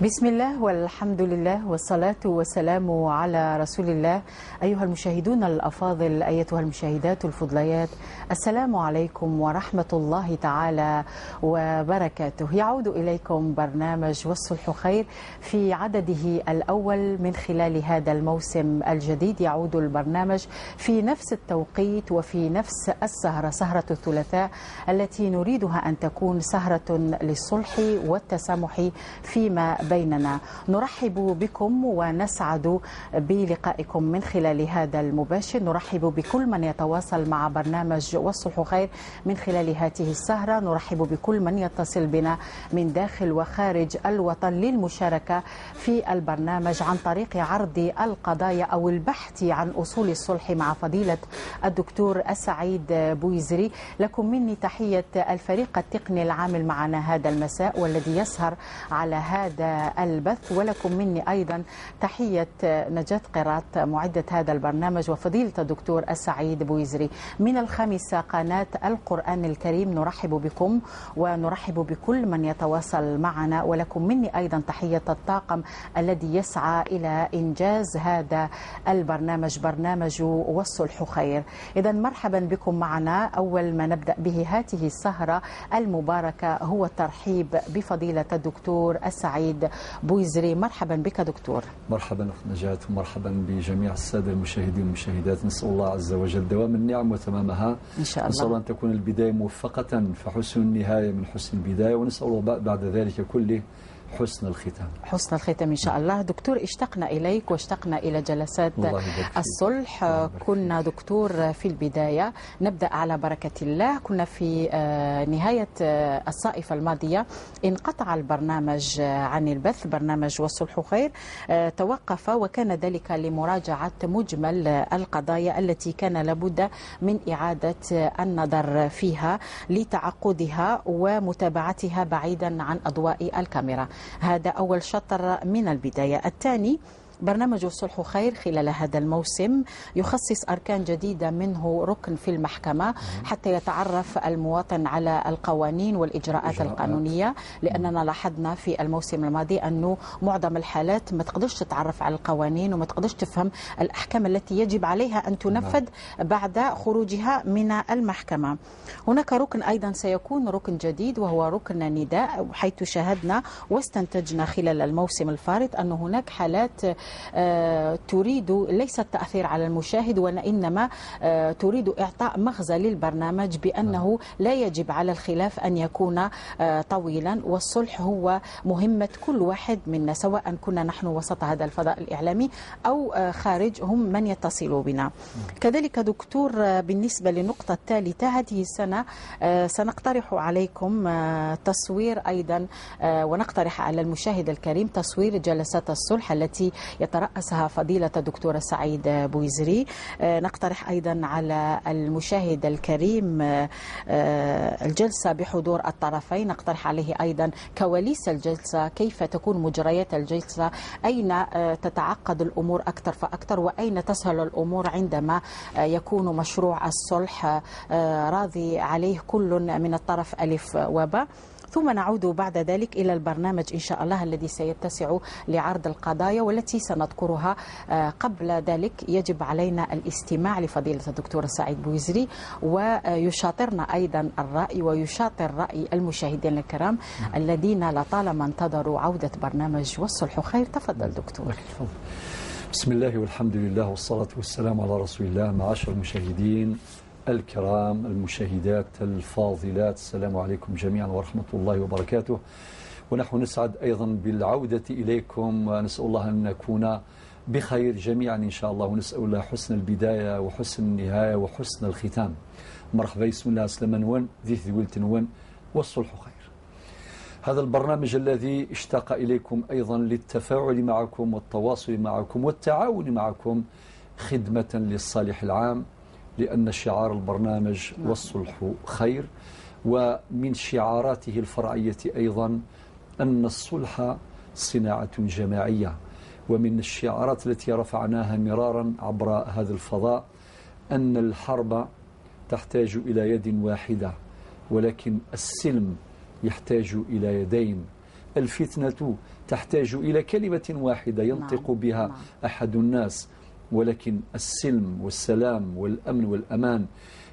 بسم الله والحمد لله والصلاة والسلام على رسول الله. أيها المشاهدون الأفاضل، أيتها المشاهدات الفضليات، السلام عليكم ورحمة الله تعالى وبركاته. يعود إليكم برنامج والصلح خير في عدده الأول من خلال هذا الموسم الجديد. يعود البرنامج في نفس التوقيت وفي نفس السهرة، سهرة الثلاثاء التي نريدها أن تكون سهرة للصلح والتسامح فيما بيننا. نرحب بكم ونسعد بلقائكم من خلال هذا المباشر. نرحب بكل من يتواصل مع برنامج والصلح خير من خلال هذه السهرة. نرحب بكل من يتصل بنا من داخل وخارج الوطن للمشاركة في البرنامج عن طريق عرض القضايا أو البحث عن أصول الصلح مع فضيلة الدكتور السعيد بويزري. لكم مني تحية الفريق التقني العامل معنا هذا المساء والذي يسهر على هذا البث، ولكم مني أيضا تحية نجاة قرات معدة هذا البرنامج وفضيلة الدكتور السعيد بويزري. من الخامسة قناة القرآن الكريم نرحب بكم ونرحب بكل من يتواصل معنا، ولكم مني أيضا تحية الطاقم الذي يسعى إلى إنجاز هذا البرنامج، برنامج والصلح خير. إذا مرحبا بكم معنا. أول ما نبدأ به هذه السهرة المباركة هو الترحيب بفضيلة الدكتور السعيد بويزري. مرحبا بك دكتور. مرحبا أخت نجاة ومرحبا بجميع السادة المشاهدين والمشاهدات. نسأل الله عز وجل دوام النعم وتمامها إن شاء الله. نسأل الله أن تكون البداية موفقة فحسن النهاية من حسن البداية، ونسأل الله بعد ذلك كله حسن الختام. حسن الختام إن شاء الله. دكتور، اشتقنا إليك واشتقنا إلى جلسات الصلح. كنا دكتور في البداية نبدأ على بركة الله. كنا في نهاية الصائفة الماضية انقطع البرنامج عن البث، برنامج والصلح خير توقف، وكان ذلك لمراجعة مجمل القضايا التي كان لابد من إعادة النظر فيها لتعقدها ومتابعتها بعيدا عن أضواء الكاميرا. هذا أول شطر من البداية. الثاني برنامج الصلح خير خلال هذا الموسم يخصص أركان جديدة، منه ركن في المحكمة حتى يتعرف المواطن على القوانين والإجراءات القانونية، لأننا لاحظنا في الموسم الماضي أنه معظم الحالات ما تقدرش تتعرف على القوانين وما تقدرش تفهم الأحكام التي يجب عليها أن تنفذ بعد خروجها من المحكمة. هناك ركن أيضا سيكون ركن جديد وهو ركن النداء، حيث شاهدنا واستنتجنا خلال الموسم الفارط أن هناك حالات تريد ليس التأثير على المشاهد وإنما تريد إعطاء مغزى للبرنامج بأنه لا يجب على الخلاف أن يكون طويلا، والصلح هو مهمة كل واحد منا، سواء كنا نحن وسط هذا الفضاء الإعلامي أو خارج، هم من يتصلوا بنا. كذلك دكتور، بالنسبة للنقطة الثالثة، هذه السنة سنقترح عليكم تصوير أيضا ونقترح على المشاهد الكريم تصوير جلسات الصلح التي يترأسها فضيلة الدكتور السعيد بويزري. نقترح أيضا على المشاهد الكريم الجلسة بحضور الطرفين. نقترح عليه أيضا كواليس الجلسة، كيف تكون مجريات الجلسة، أين تتعقد الأمور أكثر فأكثر، وأين تسهل الأمور عندما يكون مشروع الصلح راضي عليه كل من الطرف ألف وباء. ثم نعود بعد ذلك إلى البرنامج إن شاء الله الذي سيتسع لعرض القضايا والتي سنذكرها. قبل ذلك يجب علينا الاستماع لفضيلة الدكتور السعيد بويزري، ويشاطرنا أيضا الرأي ويشاطر رأي المشاهدين الكرام الذين لطالما انتظروا عودة برنامج والصلح خير. تفضل دكتور. بسم الله والحمد لله والصلاة والسلام على رسول الله. معاشر المشاهدين الكرام، المشاهدات الفاضلات، السلام عليكم جميعا ورحمة الله وبركاته. ونحن نسعد أيضا بالعودة إليكم، ونسأل الله أن نكون بخير جميعا إن شاء الله، ونسأل الله حسن البداية وحسن النهاية وحسن الختام. مرحبا، بسم الله سلمان ون ذي ذولت ون والصلح خير. هذا البرنامج الذي اشتاق إليكم أيضا للتفاعل معكم والتواصل معكم والتعاون معكم خدمة للصالح العام، لأن شعار البرنامج والصلح خير، ومن شعاراته الفرعية أيضا أن الصلح صناعة جماعية. ومن الشعارات التي رفعناها مرارا عبر هذا الفضاء أن الحرب تحتاج إلى يد واحدة، ولكن السلم يحتاج إلى يدين. الفتنة تحتاج إلى كلمة واحدة ينطق بها أحد الناس، ولكن السلم والسلام والأمن والأمان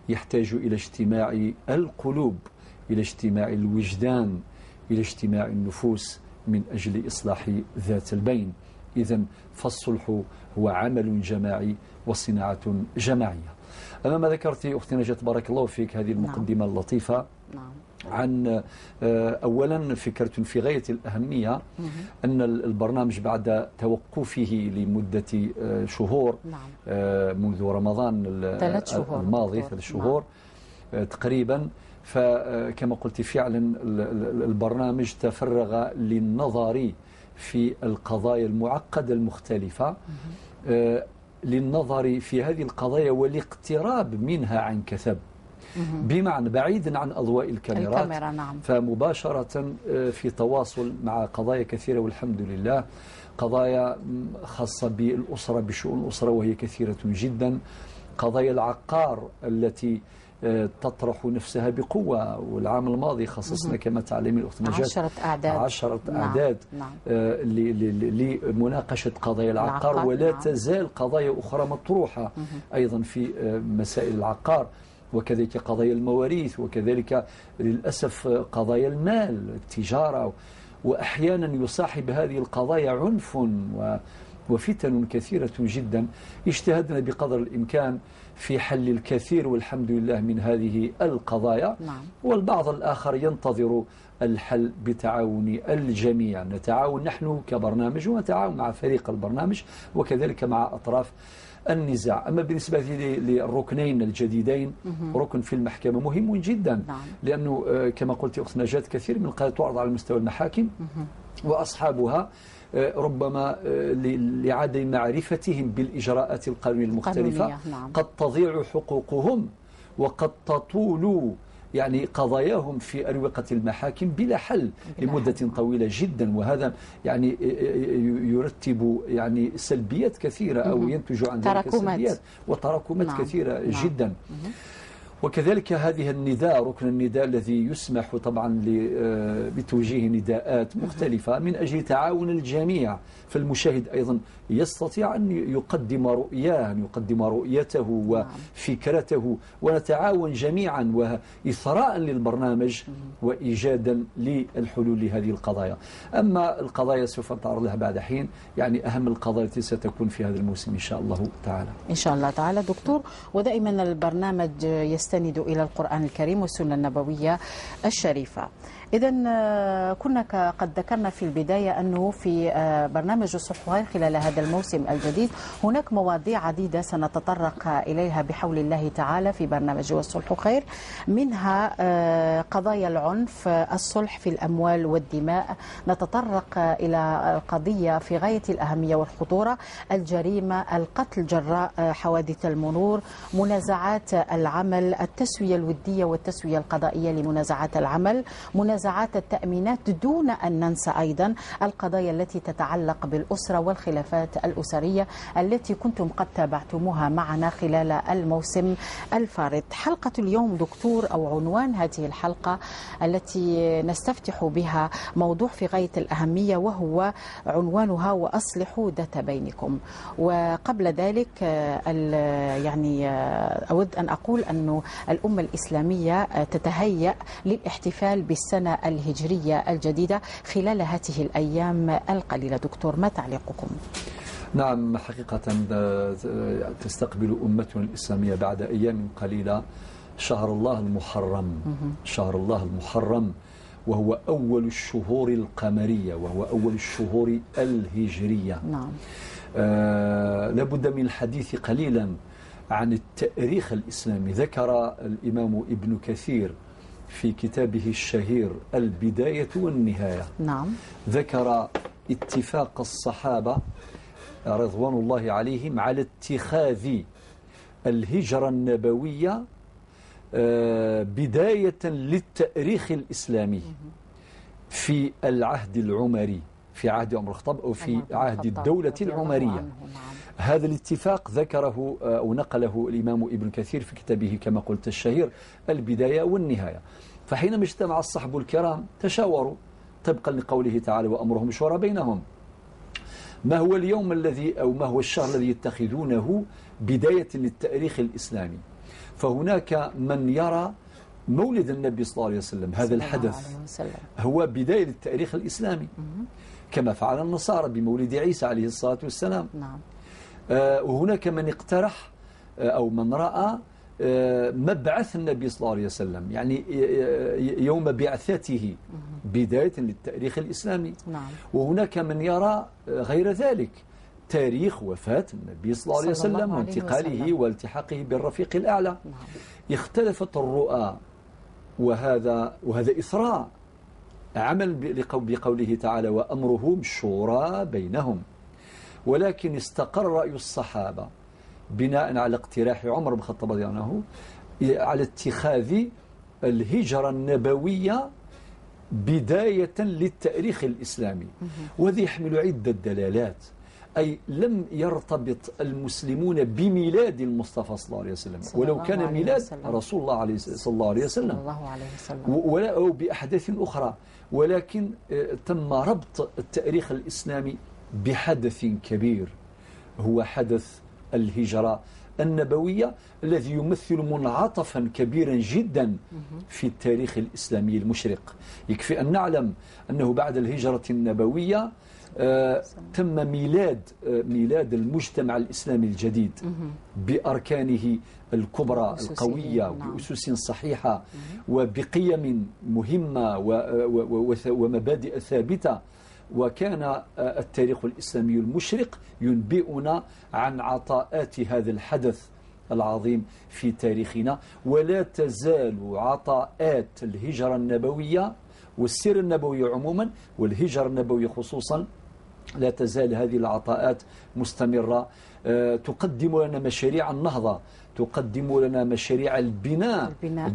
يحتاج إلى اجتماع القلوب، إلى اجتماع الوجدان، إلى اجتماع النفوس من أجل إصلاح ذات البين. إذن فالصلح هو عمل جماعي وصناعة جماعية. أما ما ذكرت أختي نجاة بارك الله فيك هذه المقدمة اللطيفة عن أولا فكرة في غاية الأهمية أن البرنامج بعد توقفه لمدة شهور منذ رمضان الماضي 3 شهور تقريبا، فكما قلت فعلا البرنامج تفرغ للنظر في القضايا المعقدة المختلفة، للنظر في هذه القضايا والاقتراب منها عن كثب، بمعنى بعيدا عن أضواء الكاميرات. فمباشرة في تواصل مع قضايا كثيرة والحمد لله، قضايا خاصة بالأسرة بشؤون الأسرة وهي كثيرة جدا، قضايا العقار التي تطرح نفسها بقوة، والعام الماضي خصصنا كما تعلمين الأخت نجاة 10 أعداد لمناقشة قضايا العقار، ولا تزال قضايا أخرى مطروحة أيضا في مسائل العقار، وكذلك قضايا المواريث، وكذلك للأسف قضايا المال، التجارة، وأحيانا يصاحب هذه القضايا عنف وفتن كثيرة جدا. اجتهدنا بقدر الإمكان في حل الكثير والحمد لله من هذه القضايا، والبعض الآخر ينتظر الحل بتعاون الجميع. نتعاون نحن كبرنامج ونتعاون مع فريق البرنامج وكذلك مع أطراف النزاع. أما بالنسبة للركنين الجديدين، ركن في المحكمة مهم جدا، لأنه كما قلت أخت نجاة كثير من القضايا تعرض على مستوى المحاكم وأصحابها ربما لعدم معرفتهم بالإجراءات القانونية المختلفة قد تضيع حقوقهم وقد تطول يعني قضاياهم في أروقة المحاكم بلا حل لمدة طويلة جدا، وهذا يعني يرتب يعني سلبيات كثيرة أو ينتج عن ذلك سلبيات وتراكمات كثيرة جدا. وكذلك هذه النداء، ركن النداء الذي يسمح طبعا بتوجيه نداءات مختلفة من أجل تعاون الجميع، فالمشاهد أيضا يستطيع أن يقدم رؤياه، أن يقدم رؤيته وفكرته، ونتعاون جميعا وإثراء للبرنامج وإيجادا للحلول لهذه القضايا. أما القضايا سوف نتعرض لها بعد حين، يعني أهم القضايا التي ستكون في هذا الموسم إن شاء الله تعالى. إن شاء الله تعالى دكتور. ودائما البرنامج يستند إلى القرآن الكريم والسنة النبوية الشريفة. إذن كنا قد ذكرنا في البداية أنه في برنامج الصلح خير خلال هذا الموسم الجديد هناك مواضيع عديدة سنتطرق إليها بحول الله تعالى في برنامج الصلح خير، منها قضايا العنف، الصلح في الأموال والدماء، نتطرق إلى قضية في غاية الأهمية والخطورة، الجريمة، القتل جراء حوادث المرور، منازعات العمل، التسوية الودية والتسوية القضائية لمنازعات العمل، منازعات التأمينات، دون أن ننسى أيضا القضايا التي تتعلق بالأسرة والخلافات الأسرية التي كنتم قد تابعتموها معنا خلال الموسم الفارط. حلقة اليوم دكتور أو عنوان هذه الحلقة التي نستفتح بها موضوع في غاية الأهمية، وهو عنوانها وأصلحوا ذات بينكم. وقبل ذلك يعني أود أن أقول أن الأمة الإسلامية تتهيأ للاحتفال بالسنة الهجرية الجديدة خلال هذه الأيام القليلة. دكتور، ما تعليقكم؟ نعم، حقيقة تستقبل أمتنا الإسلامية بعد أيام قليلة شهر الله المحرم، شهر الله المحرم، وهو أول الشهور القمرية وهو أول الشهور الهجرية. نعم. لابد من الحديث قليلا عن التاريخ الإسلامي. ذكر الإمام ابن كثير في كتابه الشهير البداية والنهاية، نعم، ذكر اتفاق الصحابة رضوان الله عليهم على اتخاذ الهجرة النبوية بداية للتاريخ الإسلامي في العهد العمري، في عهد عمر الخطاب أو في عهد الدولة العمرية. هذا الاتفاق ذكره أو نقله الإمام ابن كثير في كتابه كما قلت الشهير البداية والنهاية. فحينما اجتمع الصحب الكرام تشاوروا طبقا لقوله تعالى وأمرهم شورى بينهم. ما هو اليوم الذي أو ما هو الشهر الذي يتخذونه بداية للتاريخ الإسلامي؟ فهناك من يرى مولد النبي صلى الله عليه وسلم هذا الحدث هو بداية للتاريخ الإسلامي، كما فعل النصارى بمولد عيسى عليه الصلاة والسلام. وهناك من اقترح أو من رأى مبعث النبي صلى الله عليه وسلم، يعني يوم بعثته بداية للتاريخ الإسلامي. وهناك من يرى غير ذلك، تاريخ وفاة النبي صلى الله عليه وسلم وانتقاله والتحاقه بالرفيق الأعلى. اختلفت الرؤى، وهذا إثراء عمل بقوله تعالى وأمرهم شورى بينهم. ولكن استقر رأي الصحابة بناء على اقتراح عمر بن الخطاب رضي الله عنه على اتخاذ الهجرة النبوية بداية للتاريخ الإسلامي، وهذا يحمل عدة دلالات. أي لم يرتبط المسلمون بميلاد المصطفى صلى الله عليه وسلم، ولو كان ميلاد رسول الله صلى الله عليه وسلم ولا أو بأحداث أخرى، ولكن تم ربط التاريخ الإسلامي بحدث كبير هو حدث الهجرة النبوية الذي يمثل منعطفا كبيرا جدا في التاريخ الإسلامي المشرق. يكفي أن نعلم أنه بعد الهجرة النبوية تم ميلاد المجتمع الإسلامي الجديد بأركانه الكبرى القوية بأسس صحيحة وبقيم مهمة ومبادئ ثابتة. وكان التاريخ الإسلامي المشرق ينبئنا عن عطاءات هذا الحدث العظيم في تاريخنا. ولا تزال عطاءات الهجرة النبوية والسير النبوي عموما والهجرة النبوية خصوصا لا تزال هذه العطاءات مستمرة. تقدم لنا مشاريع النهضة، تقدم لنا مشاريع البناء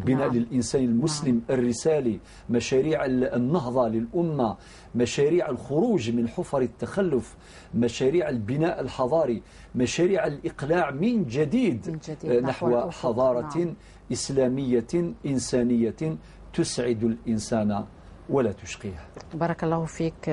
للإنسان المسلم الرسالي، مشاريع النهضة للأمة، مشاريع الخروج من حفر التخلف، مشاريع البناء الحضاري، مشاريع الإقلاع من جديد نحو حضارة إسلامية إنسانية تسعد الإنسان ولا تشقيه. بارك الله فيك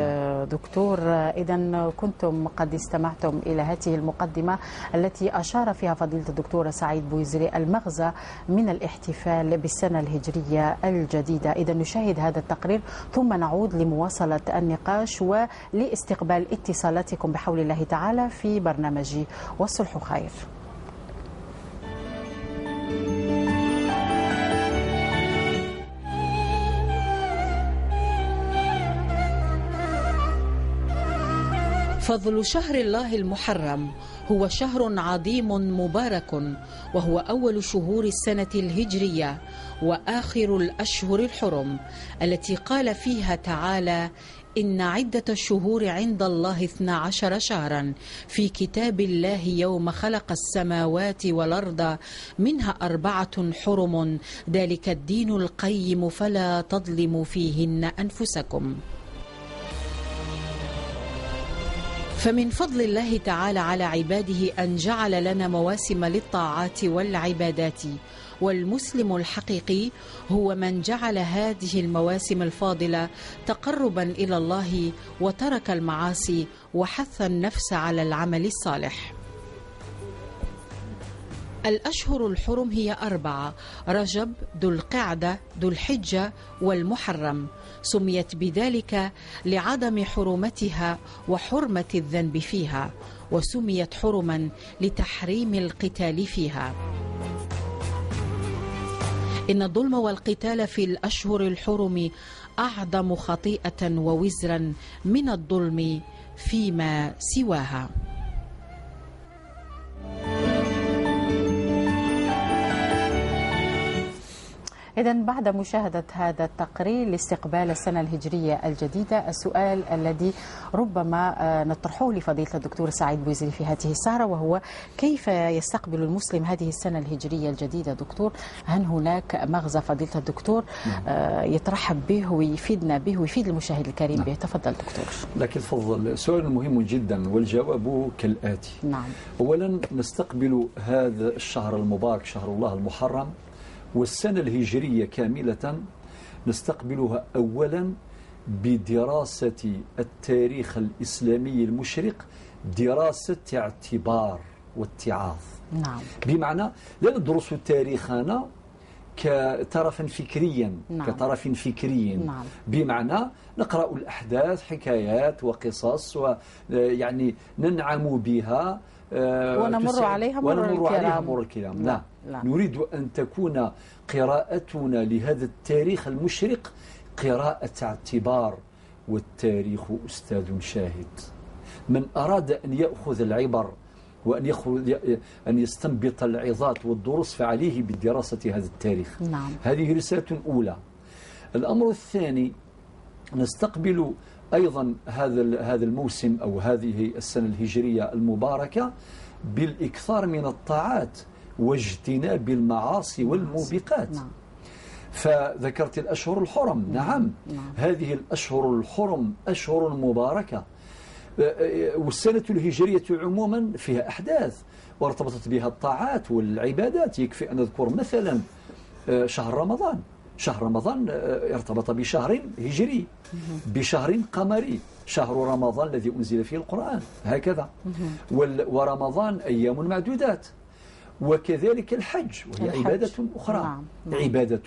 دكتور. إذن كنتم قد استمعتم إلى هذه المقدمة التي أشار فيها فضيلة الدكتور سعيد بويزري المغزى من الاحتفال بالسنة الهجرية الجديدة. إذن نشاهد هذا التقرير ثم نعود لمواصلة النقاش ولاستقبال اتصالاتكم بحول الله تعالى في برنامج والصلح خير. فضل شهر الله المحرم هو شهر عظيم مبارك، وهو أول شهور السنة الهجرية وآخر الأشهر الحرم التي قال فيها تعالى إن عدة الشهور عند الله 12 شهرا في كتاب الله يوم خلق السماوات والأرض منها 4 حرم ذلك الدين القيم فلا تظلموا فيهن أنفسكم. فمن فضل الله تعالى على عباده أن جعل لنا مواسم للطاعات والعبادات، والمسلم الحقيقي هو من جعل هذه المواسم الفاضلة تقربا إلى الله وترك المعاصي وحث النفس على العمل الصالح. الأشهر الحرم هي 4: رجب، ذو القعدة، ذو الحجة، والمحرم. سميت بذلك لعدم حرمتها وحرمة الذنب فيها، وسميت حرما لتحريم القتال فيها. إن الظلم والقتال في الأشهر الحرم أعظم خطيئة ووزرا من الظلم فيما سواها. إذن بعد مشاهدة هذا التقرير لاستقبال السنة الهجرية الجديدة، السؤال الذي ربما نطرحه لفضيلة الدكتور سعيد بويزري في هذه الساعة وهو كيف يستقبل المسلم هذه السنة الهجرية الجديدة دكتور؟ هل هناك مغزى فضيلة الدكتور يترحب به ويفيدنا به ويفيد المشاهد الكريم به؟ تفضل دكتور. لكن تفضل، سؤال مهم جدا والجواب كالآتي. نعم. أولا نستقبل هذا الشهر المبارك شهر الله المحرم والسنة الهجرية كاملة نستقبلها أولا بدراسة التاريخ الإسلامي المشرق دراسة اعتبار واتعاظ. نعم. بمعنى لا ندرس تاريخنا كطرف فكريا. نعم. كطرف فكري. نعم. بمعنى نقرأ الأحداث حكايات وقصص ويعني ننعم بها ونمر عليها مر الكرام. لا. نريد أن تكون قراءتنا لهذا التاريخ المشرق قراءة اعتبار، والتاريخ أستاذ شاهد. من أراد أن يأخذ العبر وأن أن يستنبط العظات والدروس فعليه بدراسة هذا التاريخ. نعم. هذه رسالة أولى. الأمر الثاني، نستقبل أيضا هذا الموسم أو هذه السنة الهجرية المباركة بالإكثار من الطاعات واجتناب المعاصي والموبقات. نعم. فذكرت الأشهر الحرم. نعم. هذه الأشهر الحرم أشهر مباركة، والسنة الهجرية عموما فيها أحداث وارتبطت بها الطاعات والعبادات. يكفي أن نذكر مثلا شهر رمضان. شهر رمضان ارتبط بشهر هجري، بشهر قمري، شهر رمضان الذي أنزل فيه القرآن هكذا. ورمضان أيام معدودات. وكذلك الحج، وهي عبادة أخرى. نعم. عبادة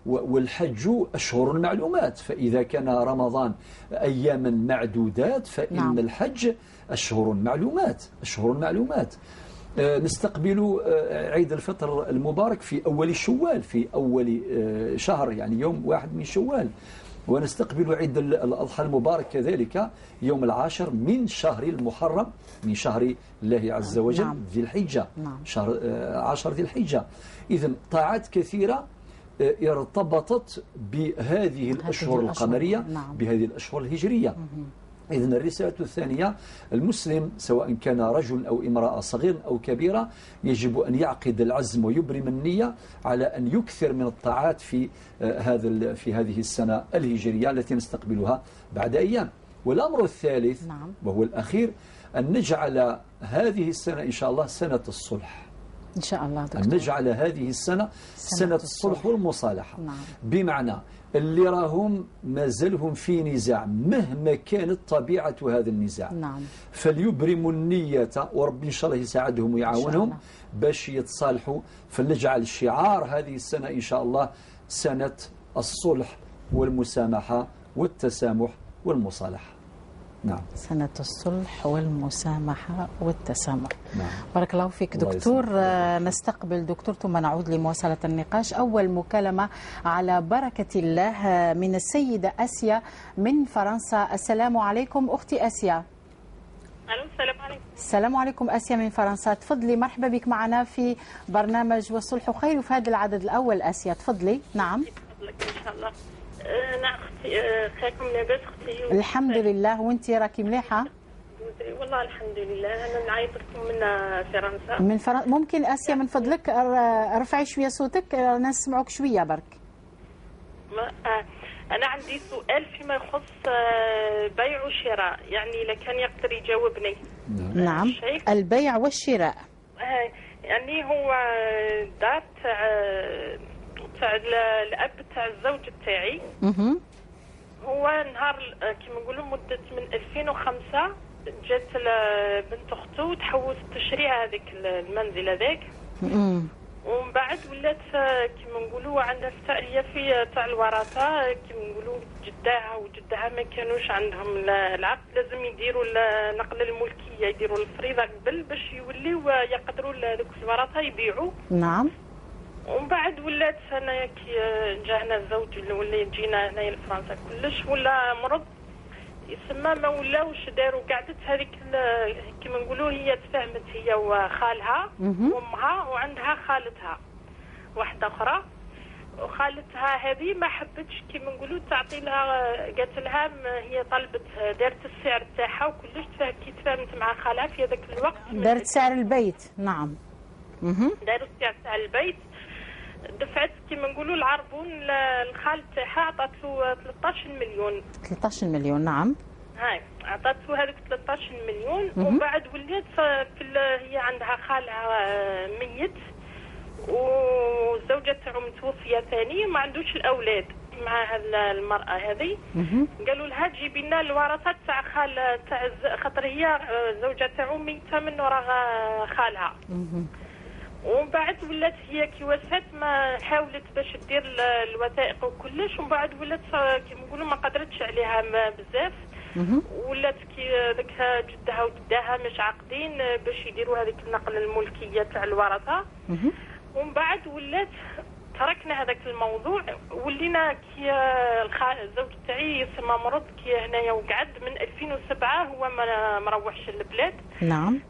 والحج أشهر معلومات. فإذا كان رمضان أياما معدودات فإن نعم. الحج أشهر معلومات. أشهر معلومات. نستقبل عيد الفطر المبارك في أول شوال، في أول شهر، يعني يوم 1 من شوال. ونستقبل عيد الأضحى المبارك كذلك يوم 10 من شهر المحرم، من شهر الله عز وجل. نعم. ذي الحجة. نعم. شهر 10 ذي الحجة. إذن طاعات كثيرة ارتبطت بهذه الأشهر القمرية. نعم. بهذه الأشهر الهجرية. إذن الرسالة الثانية، المسلم سواء كان رجل أو امرأة، صغير أو كبيرة، يجب أن يعقد العزم ويبرم النية على أن يكثر من الطاعات في هذه السنة الهجرية التي نستقبلها بعد أيام. والأمر الثالث، نعم. وهو الأخير، أن نجعل هذه السنة إن شاء الله سنة الصلح. إن شاء الله دكتور. أن نجعل هذه السنة سنة الصلح والمصالحة. نعم. بمعنى اللي راهم ما زالهم في نزاع مهما كانت طبيعة هذا النزاع. نعم. فليبرموا النية، ورب إن شاء الله يساعدهم ويعاونهم باش يتصالحوا. فلنجعل شعار هذه السنة إن شاء الله سنة الصلح والمسامحة والتسامح والمصالحة. نعم. سنة الصلح والمسامحة والتسامح. نعم. بارك الله فيك دكتور. نستقبل دكتور ثم نعود لمواصلة النقاش. أول مكالمة على بركة الله من السيدة آسيا من فرنسا. السلام عليكم أختي آسيا. السلام عليكم. السلام عليكم آسيا من فرنسا. تفضلي، مرحبا بك معنا في برنامج والصلح خير في هذا العدد الأول. آسيا تفضلي. نعم. تفضلك إن شاء الله. نعم أختي، خيركم لاباس أختي؟ الحمد لله. وأنت راكي مليحة؟ والله الحمد لله. أنا نعيط لكم من فرنسا. من فرنسا. ممكن آسيا من فضلك ارفعي شوية صوتك نسمعك شوية برك. أنا عندي سؤال فيما يخص بيع وشراء، يعني إذا كان يقدر يجاوبني. نعم. البيع والشراء. يعني هو دار تاع الأب تاع الزوج تاعي. هو نهار كما نقولوا مدة من 2005 جات بنت أخته وتحوس تشري هذيك المنزل هذاك. ومن بعد ولات كما نقولوا عندها فتارية في تاع الوراثة. كما نقولوا جداها وجدها ما كانوش عندهم العقد، لازم يديروا نقل الملكية، يديروا الفريضة قبل باش يوليو يقدروا ذوك الوراثة يبيعوا. نعم. ومن بعد ولات هنايا كي جانا الزوج اللي ولا يجينا هنايا لفرنسا كلش ولا مرض يسمى ما ولاوش داروا. قعدت هذيك كما نقولوا هي تفاهمت هي وخالها وامها، وعندها خالتها واحده اخرى. وخالتها هذه ما حبتش كما نقولوا تعطي لها، قالت لها هي طلبت، دارت السعر تاعها وكلش كي تفاهمت مع خالها في هذاك الوقت. دارت سعر البيت. نعم. داروا السعر تاع البيت. دفعت كما نقولوا العربون الخال تاعها، عطات له 13 مليون. 13 مليون. نعم. هاي عطات له هذوك 13 مليون. ومن بعد ولات هي عندها خالها ميت والزوجة تاعو متوفية ثاني، ما عندوش الأولاد. مع المرأة هذه. قالوا لها جيبي لنا الورثة تاع خاطر هي زوجة تاعو ميتة من وراء خالها. ومن بعد ولات هي كي وسات ما حاولت باش دير الوثائق وكلش، ومن بعد ولات كيما نقولوا ما قدرتش عليها بزاف. ولات كي ذاك جدها وجدها مش عاقدين باش يديروا هذيك النقل الملكيه تاع الورثه. ومن بعد ولات تركنا هذاك الموضوع، ولينا كي الزوج تاعي يسمى مرض كي هنايا وقعد من 2007 هو ما روحش البلاد. نعم.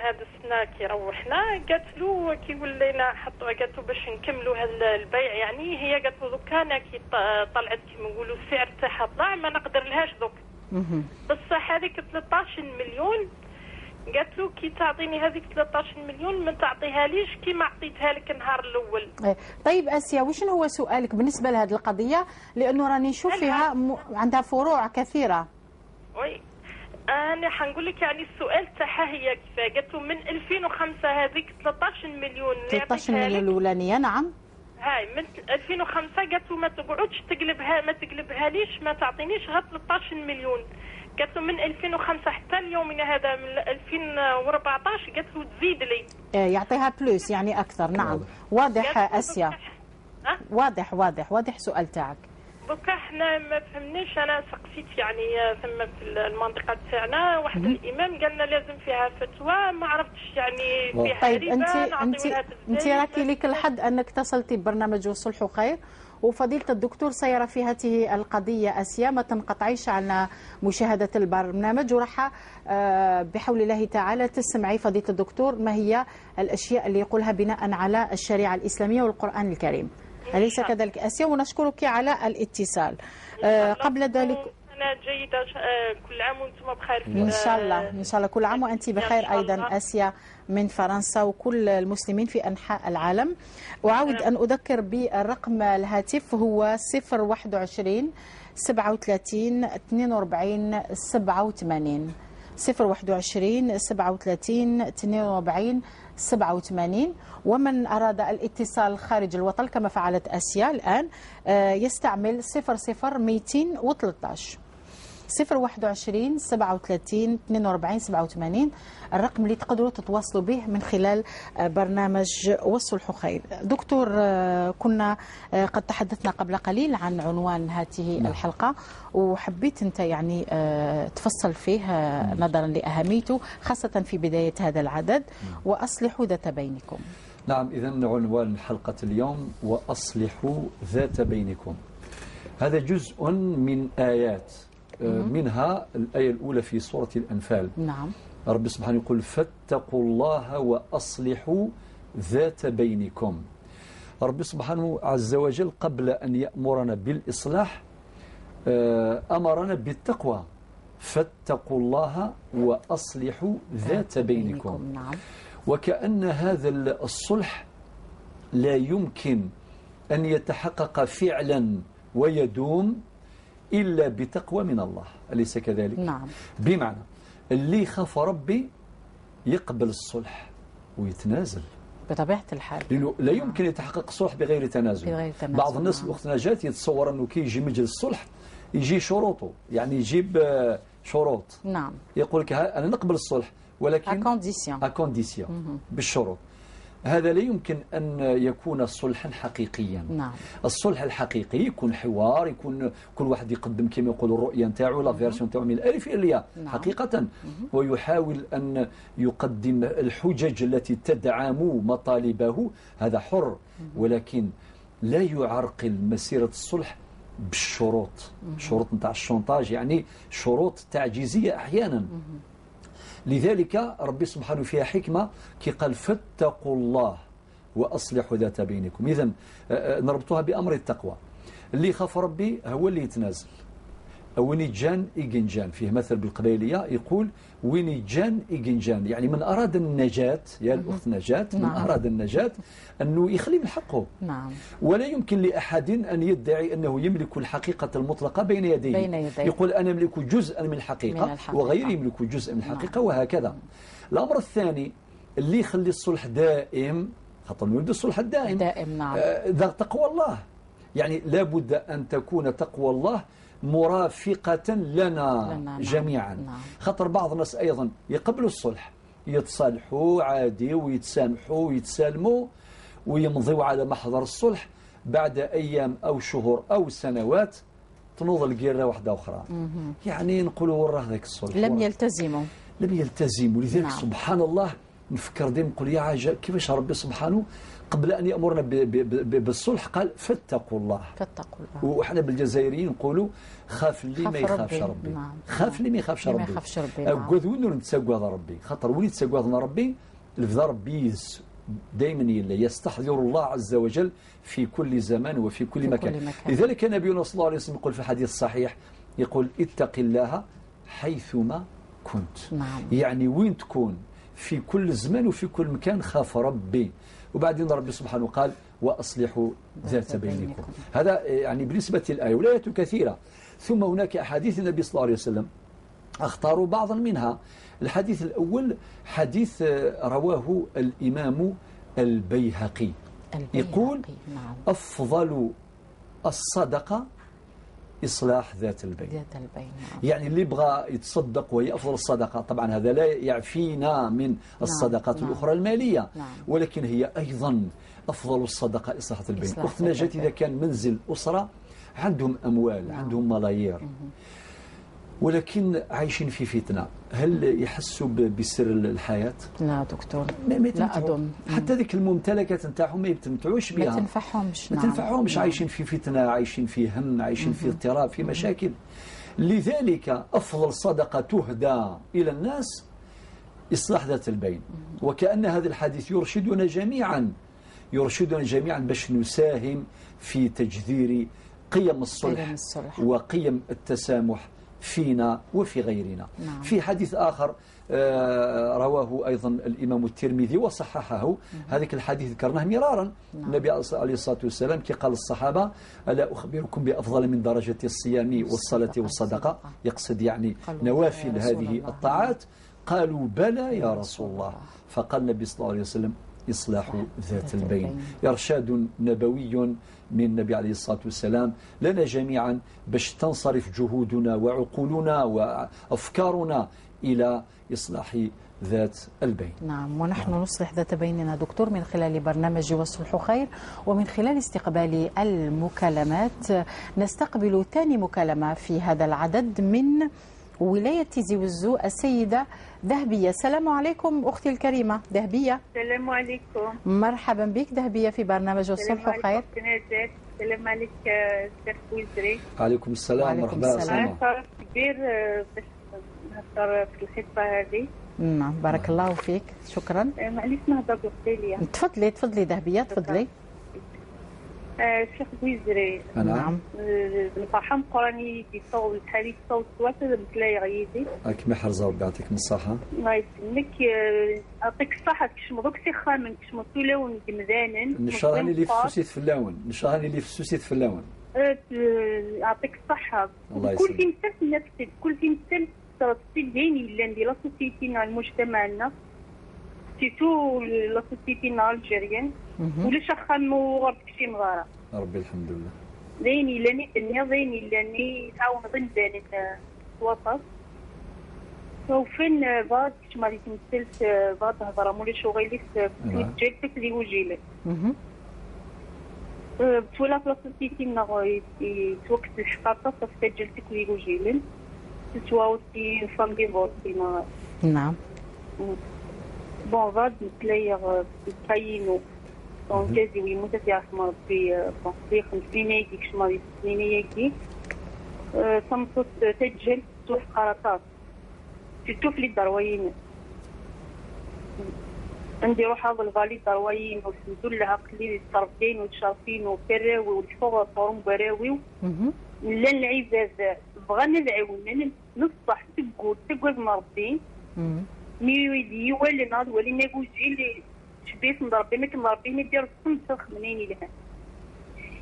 هذا السنه كي روحنا قالت له كي ولينا حطوا قالت له باش نكملوا هذا البيع، يعني هي قالت له دوك انا كي طلعت كيما نقولوا السعر تاعها طلع ما نقدر لهاش دوك. بصح هذيك 13 مليون قالت له كي تعطيني هذيك 13 مليون ما تعطيها ليش كي ما عطيتها لك النهار الاول. طيب اسيا وشنو هو سؤالك بالنسبه لهذه القضيه؟ لانه راني نشوف فيها عندها فروع كثيره. وي انا حنقول لك يعني السؤال تاعها هي كيف قالت له من 2005 هذيك 13 مليون 13 مليون الاولانيه. نعم. هاي من 2005 قالت له ما تقعدش تقلبها ليش ما تعطينيش غير 13 مليون. قالت له من 2005 حتى اليومنا هذا من 2014 قالت له تزيد لي. يعطيها بلوس يعني اكثر. نعم واضح اسيا. واضح سؤال تاعك. دوكا احنا ما فهمناش. انا سقسيت يعني ثم في المنطقه تاعنا واحد الامام قالنا لازم فيها فتوى ما عرفتش يعني فيها. طيب انت راكي لك الحد انك اتصلتي ببرنامج والصلح خير، وفضيلة الدكتور سيرة في هذه القضية أسيا، ما تنقطعيش عن مشاهدة البرنامج، وراح بحول الله تعالى تسمعي فضيلة الدكتور ما هي الأشياء اللي يقولها بناء على الشريعة الإسلامية والقرآن الكريم. أليس كذلك أسيا؟ ونشكرك على الاتصال. قبل ذلك أنا جيدة، كل عام وأنتم بخير. إن شاء الله كل عام وأنت بخير أيضا أسيا من فرنسا وكل المسلمين في أنحاء العالم. أعاود أن أذكر بالرقم الهاتف هو 021 37 42 87 021 37 42 87. ومن أراد الاتصال خارج الوطن كما فعلت أسيا الآن يستعمل 00213 021 37 42 87 الرقم اللي تقدروا تتواصلوا به من خلال برنامج والصلح خير. دكتور، كنا قد تحدثنا قبل قليل عن عنوان هذه الحلقة، وحبيت أنت يعني تفصل فيه نظرا لأهميته خاصة في بداية هذا العدد، وأصلحوا ذات بينكم. نعم، إذن عنوان حلقة اليوم وأصلحوا ذات بينكم. هذا جزء من آيات، منها الآية الأولى في سورة الأنفال. نعم. رب سبحانه يقول فاتقوا الله وأصلحوا ذات بينكم. رب سبحانه عز وجل قبل أن يأمرنا بالإصلاح أمرنا بالتقوى. فاتقوا الله وأصلحوا ذات بينكم. نعم. وكأن هذا الصلح لا يمكن أن يتحقق فعلا ويدوم إلا بتقوى من الله، أليس كذلك؟ نعم. بمعنى اللي خاف ربي يقبل الصلح ويتنازل بطبيعة الحال، لأنه لا يمكن يتحقق الصلح بغير تنازل. بعض الناس وقت نجات يتصور أنه كي يجي مجلس الصلح يجي شروطه، يعني يجيب شروط. نعم. يقول لك أنا نقبل الصلح ولكن أكونديسيون بالشروط. هذا لا يمكن أن يكون صلحا حقيقيا. نعم. الصلح الحقيقي يكون حوار، يكون كل واحد يقدم كما يقول الرؤية نتاعو، لا فيرسيون نتاعو من الألف إلى الياء حقيقة، ويحاول أن يقدم الحجج التي تدعم مطالبه، هذا حر، ولكن لا يعرقل مسيرة الصلح بالشروط، شروط نتاع الشونطاج، يعني شروط تعجيزية أحيانا. لذلك ربي سبحانه فيها حكمة كي قال فاتقوا الله وأصلحوا ذات بينكم. إذن نربطها بأمر التقوى. اللي خاف ربي هو اللي يتنازل. وين يجان إيجنجان، فيه مثل بالقبيلية يقول وين يجان إيجنجان، يعني من أراد النجاة يا الأخت نجاة، من أراد النجاة أنه يخلي من حقه. نعم. ولا يمكن لأحد أن يدعي أنه يملك الحقيقة المطلقة بين يديه. يقول أنا أملك جزءا من الحقيقة وغيري يملك جزء من الحقيقة. وهكذا. الأمر الثاني اللي يخلي الصلح دائم، خاطر نريد الصلح الدائم نعم. ذا تقوى الله. يعني لابد أن تكون تقوى الله مرافقة لنا جميعا. نعم. خاطر بعض الناس أيضا يقبلوا الصلح، يتصالحوا عادي ويتسامحوا ويتسالموا ويمضوا على محضر الصلح، بعد أيام أو شهور أو سنوات تنوض القيرة واحدة أخرى. يعني نقولوا وراه ذاك الصلح لم يلتزموا. لذلك نعم. سبحان الله نفكر ديما نقول يا عجب كيفاش ربي سبحانه قبل أن يأمرنا بالصلح قال فاتقوا الله. وإحنا بالجزائريين نقولوا خاف اللي ما يخافش ربي. نعم. خاف اللي ما يخافش ربي. أقول وين نتساقوا ربي، خاطر وين يتساقوا ربي الفدا ربي دائما يستحضر الله عز وجل في كل زمان وفي كل مكان. لذلك نبينا صلى الله عليه وسلم يقول في الحديث الصحيح، يقول اتق الله حيثما كنت. نعم. يعني وين تكون في كل زمان وفي كل مكان خاف ربي. وبعدين ربي سبحانه قال وأصلحوا ذات بينكم. هذا يعني بالنسبة للآية، والآيات كثيرة. ثم هناك أحاديث النبي صلى الله عليه وسلم اختاروا بعضا منها. الحديث الأول حديث رواه الإمام البيهقي يقول نعم. أفضل الصدقة إصلاح ذات البين. نعم. يعني اللي يبغى يتصدق وهي أفضل الصدقة، طبعا هذا لا يعفينا من الصدقات الأخرى المالية، ولكن هي أيضا أفضل الصدقة إصلاح البين. أختنا جات إذا كان منزل أسرة عندهم أموال، عندهم ملايير، ولكن عايشين في فتنة، هل يحسوا بسر الحياة؟ لا دكتور، لا أظن. حتى ذيك الممتلكات نتاعهم ما يتمتعوش بها، ما تنفعهمش. ما تنفعهمش. عايشين في فتنة، عايشين في هم، عايشين في اضطراب، في مشاكل. لذلك أفضل صدقة تهدى إلى الناس إصلاح ذات البين. وكأن هذا الحديث يرشدنا جميعا باش نساهم في تجذير قيم الصلح وقيم التسامح فينا وفي غيرنا. نعم. في حديث آخر رواه أيضا الإمام الترمذي وصححه، هذاك الحديث ذكرناه مرارا. نعم. النبي عليه الصلاة والسلام كي قال الصحابة ألا أخبركم بأفضل من درجة الصيام والصلاة والصدقة، يقصد يعني نوافل هذه الطاعات. قالوا بلى يا رسول الله. فقال النبي صلى الله عليه وسلم إصلاح ذات البين. إرشاد نبوي من النبي عليه الصلاة والسلام لنا جميعا باش تنصرف جهودنا وعقولنا وأفكارنا إلى إصلاح ذات البين. نعم، ونحن نصلح ذات بيننا دكتور من خلال برنامج والصلح خير، ومن خلال استقبال المكالمات. نستقبل ثاني مكالمة في هذا العدد من ولاية زوزو، السيدة ذهبية. السلام عليكم أختي الكريمة ذهبية. السلام عليكم. مرحبا بك ذهبية في برنامج الصلح خير. السلام عليك سيد وزري. عليكم السلام ورحمة الله. أنا شرف كبير باش نهضر في الخطبة هذه. نعم بارك الله فيك، شكرا. معليش نهضر بقتيلية. تفضلي ذهبية تفضلي. شيخ وزري. نعم. الفرحة قراني في صوت الحديث صوت واسع مثل غيدي. كما حرزة ربي يعطيك من الصحة. الله يسلمك، يعطيك الصحة. كش مبروك سخان من كش مطولون جمدانن. نشراني اللي في السوسيت في اللون، نشراني اللي في السوسيت في اللون. يعطيك الصحة. الله يسلمك. كل تمثال في نفسك، كل تمثال تصير ديني اللي لا سوسيتينا المجتمعنا. سيتو لا سوسيتينا الجيريان. ولا شخان وغربك شي مغارة. ربي الحمد لله. ذيني لاني الدنيا ذيني لاني تعاون ضمن ذاني الوسط. وفين بعد كش ما تمثلت بعد هضره مولا شغيلي في جيلتك اللي وجيلك. بتولى في لاسوسيتي نغوي توقت الحقاقة في جيلتك اللي وجيلن. تتواوتي فام ديفورسي. نعم. بون بعد نتلاقي كاينو. دونك جازي ويموت يعرف ربي في 50 ياكي كش مريض 2 ياكي صمتت تسجل توح قراطات تشوف لي دروين. عندي روح هذا الغالي دروين وسندول لها قليل الطرفين والشرفين وكراوي والفوق صورهم براوي. لا العباد بغانا العون نصح تقول مربي ميويدي ولا ناض ولا ناقوجي اللي شبيت نضربي ما كنضربي ما دير الصمت منين لها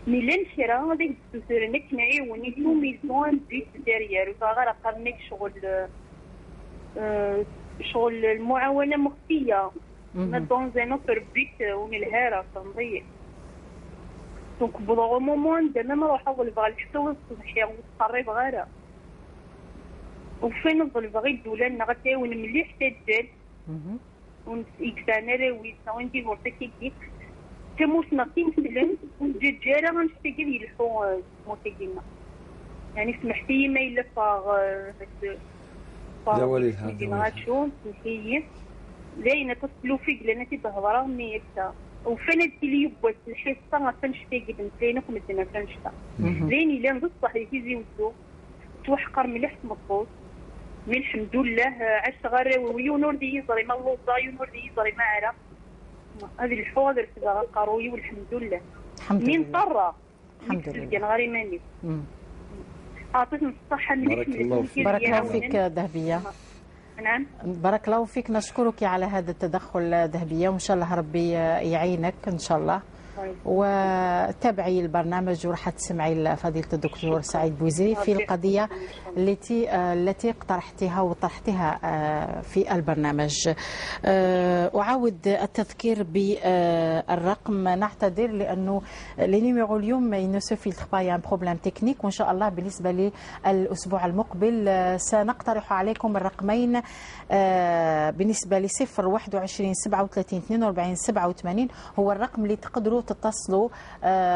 ميلان شرا هذيك السوسرنك نعيوني تو ميزون بيت ديريير وغير قرنك شغل المعاونه مخفيه ما دون زانو بيت ونلهارة تنضيع دونك بوغ مومون دابا ما نروح للبغا الحسوس صحيح وتقرب غيرها وفين البغا الدوله لنا غتعاون مليح حتى الدال ونكسانا راوي وين ديفورسي كيديك تموتنا كيمثلا والدجاجه غنشتي كاع يلحو موتيكينا يعني سمحتي ما الا فاغ لا وليها غاتشوف سمحتي زينه تصلو فيك لان تهضر ميتا وفين اللي يبغى الحصه ما كنشتي قد مسينك مثلا كنشتا زين الا نصح يجي ودو توحقر مليح مطوط من الحمد لله عاش غير ويونور دي يزري ما الله يونور دي يزري ما عرف هذه الحوادث تبغى القروي والحمد لله من طرة الحمد لله كان غير ماني عطيتنا الصحة بارك الله فيك ذهبية. نعم بارك الله فيك، نشكرك على هذا التدخل ذهبية وإن شاء الله ربي يعينك إن شاء الله. وتابعي البرنامج وراح تسمعي فضيلة الدكتور سعيد بوزيري في القضية التي اقترحتها وطرحتها في البرنامج. أعاود التذكير بالرقم، نعتذر لأنه لنيميرو اليوم il ne se filtre pas, il y a un problème technique، وإن شاء الله بالنسبة للأسبوع المقبل سنقترح عليكم الرقمين بالنسبة ل 021 37 42 87 هو الرقم اللي تقدروا تتصلوا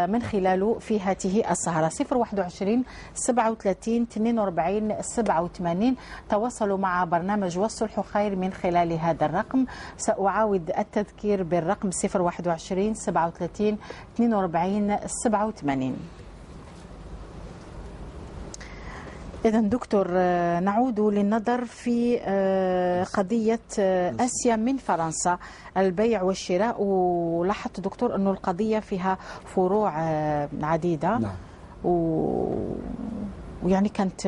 من خلاله في هذه السهرة 021 37 42 87. تواصلوا مع برنامج والصلح خير من خلال هذا الرقم. سأعاود التذكير بالرقم 021 37 42 87. إذا دكتور نعود للنظر في قضية آسيا من فرنسا، البيع والشراء. ولاحظت دكتور أنه القضية فيها فروع عديدة. نعم. ويعني كانت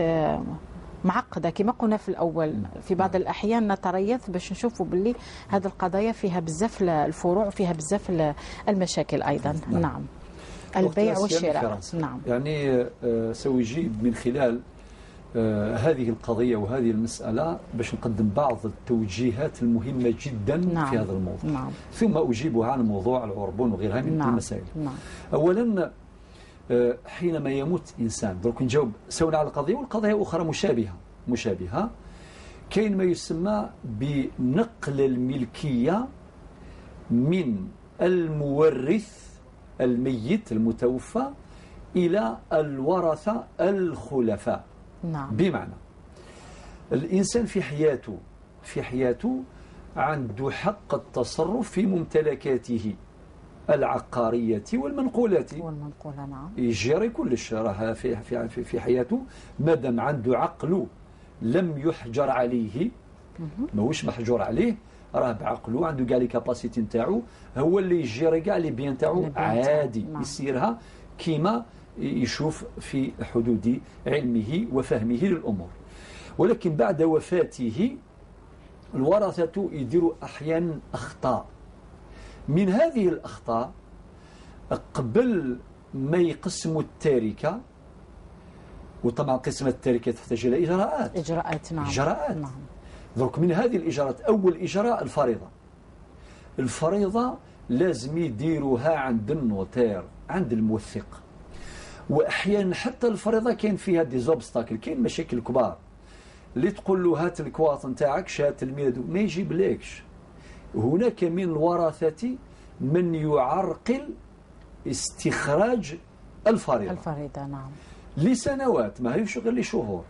معقدة كما قلنا في الأول. في بعض الأحيان نتريث باش نشوفوا باللي هذه القضايا فيها بزاف الفروع وفيها بزاف المشاكل أيضا. نعم. البيع والشراء. نعم. يعني سأجيب من خلال هذه القضية وهذه المسألة باش نقدم بعض التوجيهات المهمة جدا في هذا الموضوع. ثم أجيبها عن موضوع العربون وغيرها من المسائل. أولا حينما يموت إنسان، درك نجاوب سونا على القضية والقضايا أخرى مشابهة. كاين ما يسمى بنقل الملكية من المورث الميت المتوفى إلى الورثة الخلفاء. نعم. بمعنى الإنسان في حياته عنده حق التصرف في ممتلكاته العقارية والمنقولات. نعم. يجري كلش راه في حياته مادام عنده عقله لم يحجر عليه، ماهوش محجور عليه، راه بعقله عنده كاع لي كاباسيتي نتاعو، هو اللي يجري كاع لي بيان نتاعو عادي. نعم. يسيرها كيما يشوف في حدود علمه وفهمه للأمور. ولكن بعد وفاته الورثة يديروا أحيانا أخطاء. من هذه الأخطاء قبل ما يقسموا التركة، وطبعا قسمة التركة تحتاج إلى إجراءات. نعم. نعم. درك من هذه الإجراءات أول إجراء الفريضة لازم يديروها عند النوتير، عند الموثق. واحيانا حتى الفريضه كاين فيها دي زوبستاكل، كاين مشاكل كبار اللي تقول له هات الكواط نتاعك شهاده الميلاد ما يجيب لكش. هناك من الورثه من يعرقل استخراج الفريضه. نعم. لسنوات، ما هيش غير لشهور،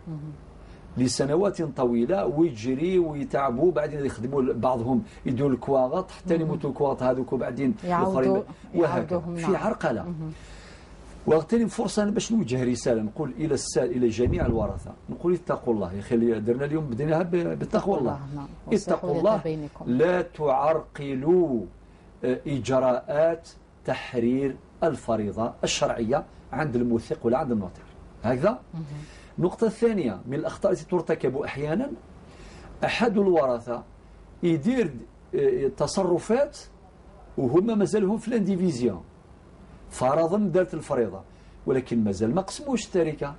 لسنوات طويله، ويجري ويتعبوا، بعدين يخدموا بعضهم يدوا الكواغط حتى يموتوا الكواط هذوك، وبعدين يعاودوا في عرقله. واغتنم فرصة باش نوجه رسالة نقول إلى جميع الورثة، نقول اتقوا الله. يا أخي درنا اليوم بديناها بتقوى الله. اتقوا الله، لا تعرقلوا إجراءات تحرير الفريضة الشرعية عند الموثق ولا عند النوتير. هكذا. النقطة الثانية من الأخطاء التي ترتكب أحيانا، أحد الورثة يدير تصرفات وهم مازالهم في الانديفيزيون، فرضا دارت الفريضة ولكن مازال ما قسموش التركة،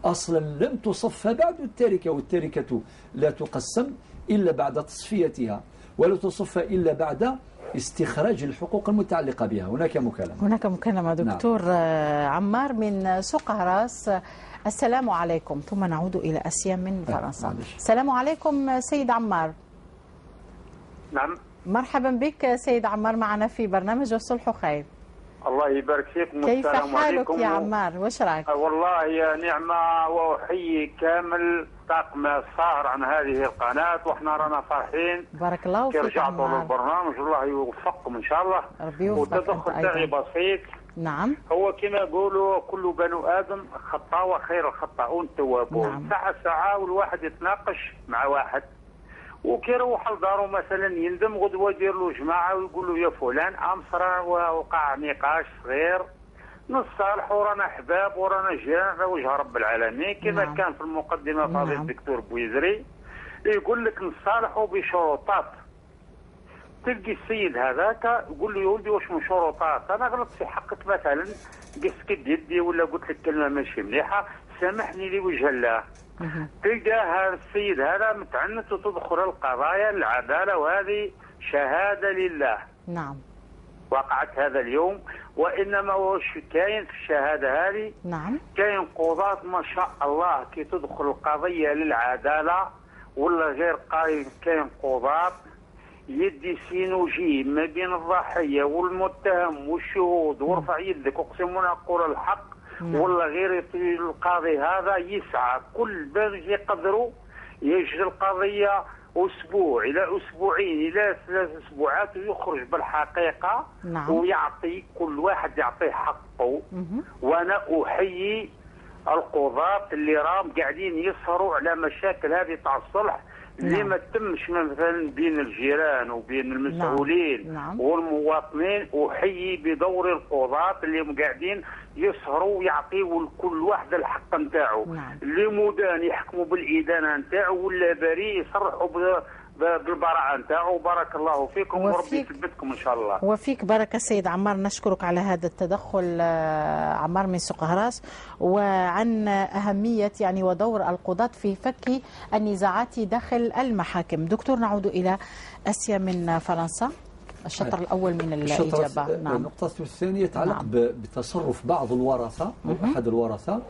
أصلا لم تصف بعد التركة، والتركة لا تقسم إلا بعد تصفيتها، ولا تصف إلا بعد استخراج الحقوق المتعلقة بها. هناك مكالمة دكتور عمار من سقهراس. السلام عليكم، ثم نعود إلى أسيا من فرنسا. السلام عليكم سيد عمار. نعم، مرحبا بك سيد عمار معنا في برنامج الصلح خير. الله يبارك فيك. كيف حالك يا عمار؟ وش رايك؟ والله يا نعمة، وأحيي كامل طاقم السهر عن هذه القناة، وإحنا رانا فرحين. بارك الله فيك. رجعتوا للبرنامج، الله يوفقكم إن شاء الله. ربي يوفقك. والتدخل تاعي بسيط. نعم. هو كما يقولوا كل بنو آدم خطاء وخير الخطاؤون التوابون. نعم. ساعة والواحد يتناقش مع واحد وكي يروح لدارو مثلا يندم، غدوه يدير له جماعه ويقول له يا فلان امصر ووقع نقاش صغير، نصالحوا ورانا احباب ورانا جيران على وجه رب العالمين. كما نعم. كان في المقدمه فضيله الدكتور بويزري يقول لك نصالحوا بشروطات. تلقي السيد هذاك يقول له يا ولدي واش من شروطات؟ انا غلطت في حقك مثلا، قست يدي ولا قلت لك كلمه ماشي مليحه، سامحني لوجه الله. تلقى هذا السيد هذا متعنت وتدخل القضايا العداله، وهذه شهاده لله. نعم. وقعت هذا اليوم، وانما واش كاين في الشهاده هذه؟ نعم. كاين قضاة ما شاء الله كي تدخل القضيه للعداله ولا غير كاين قضاة يدي سينوجي ما بين الضحيه والمتهم والشهود، وارفع يدك اقسم اقول الحق. والله غير القاضي هذا يسعى كل باش يقدروا يجري القضيه اسبوع الى اسبوعين الى 3 اسبوعات ويخرج بالحقيقه. نعم. ويعطي كل واحد يعطيه حقه. وانا احيي القضاة اللي راهم قاعدين يسهروا على مشاكل هذه تاع الصلح اللي ما تمش مثلا بين الجيران وبين المسؤولين. نعم. والمواطنين. احيي بدور القضاة اللي قاعدين يسهروا ويعطيوا لكل واحد الحق نتاعو. نعم. اللي مدان يحكموا بالادانه نتاعو ولا بريء يصرحوا بالبراءه نتاعو. بارك الله فيكم وربي يثبتكم ان شاء الله. وفيك بركه سيد عمار، نشكرك على هذا التدخل عمار من سقهراس، وعن اهميه يعني ودور القضاة في فك النزاعات داخل المحاكم. دكتور نعود الى اسيا من فرنسا. الشطر الاول من الاجابه. نعم. النقطه الثانيه يتعلق بتصرف بعض الورثه او احد الورثه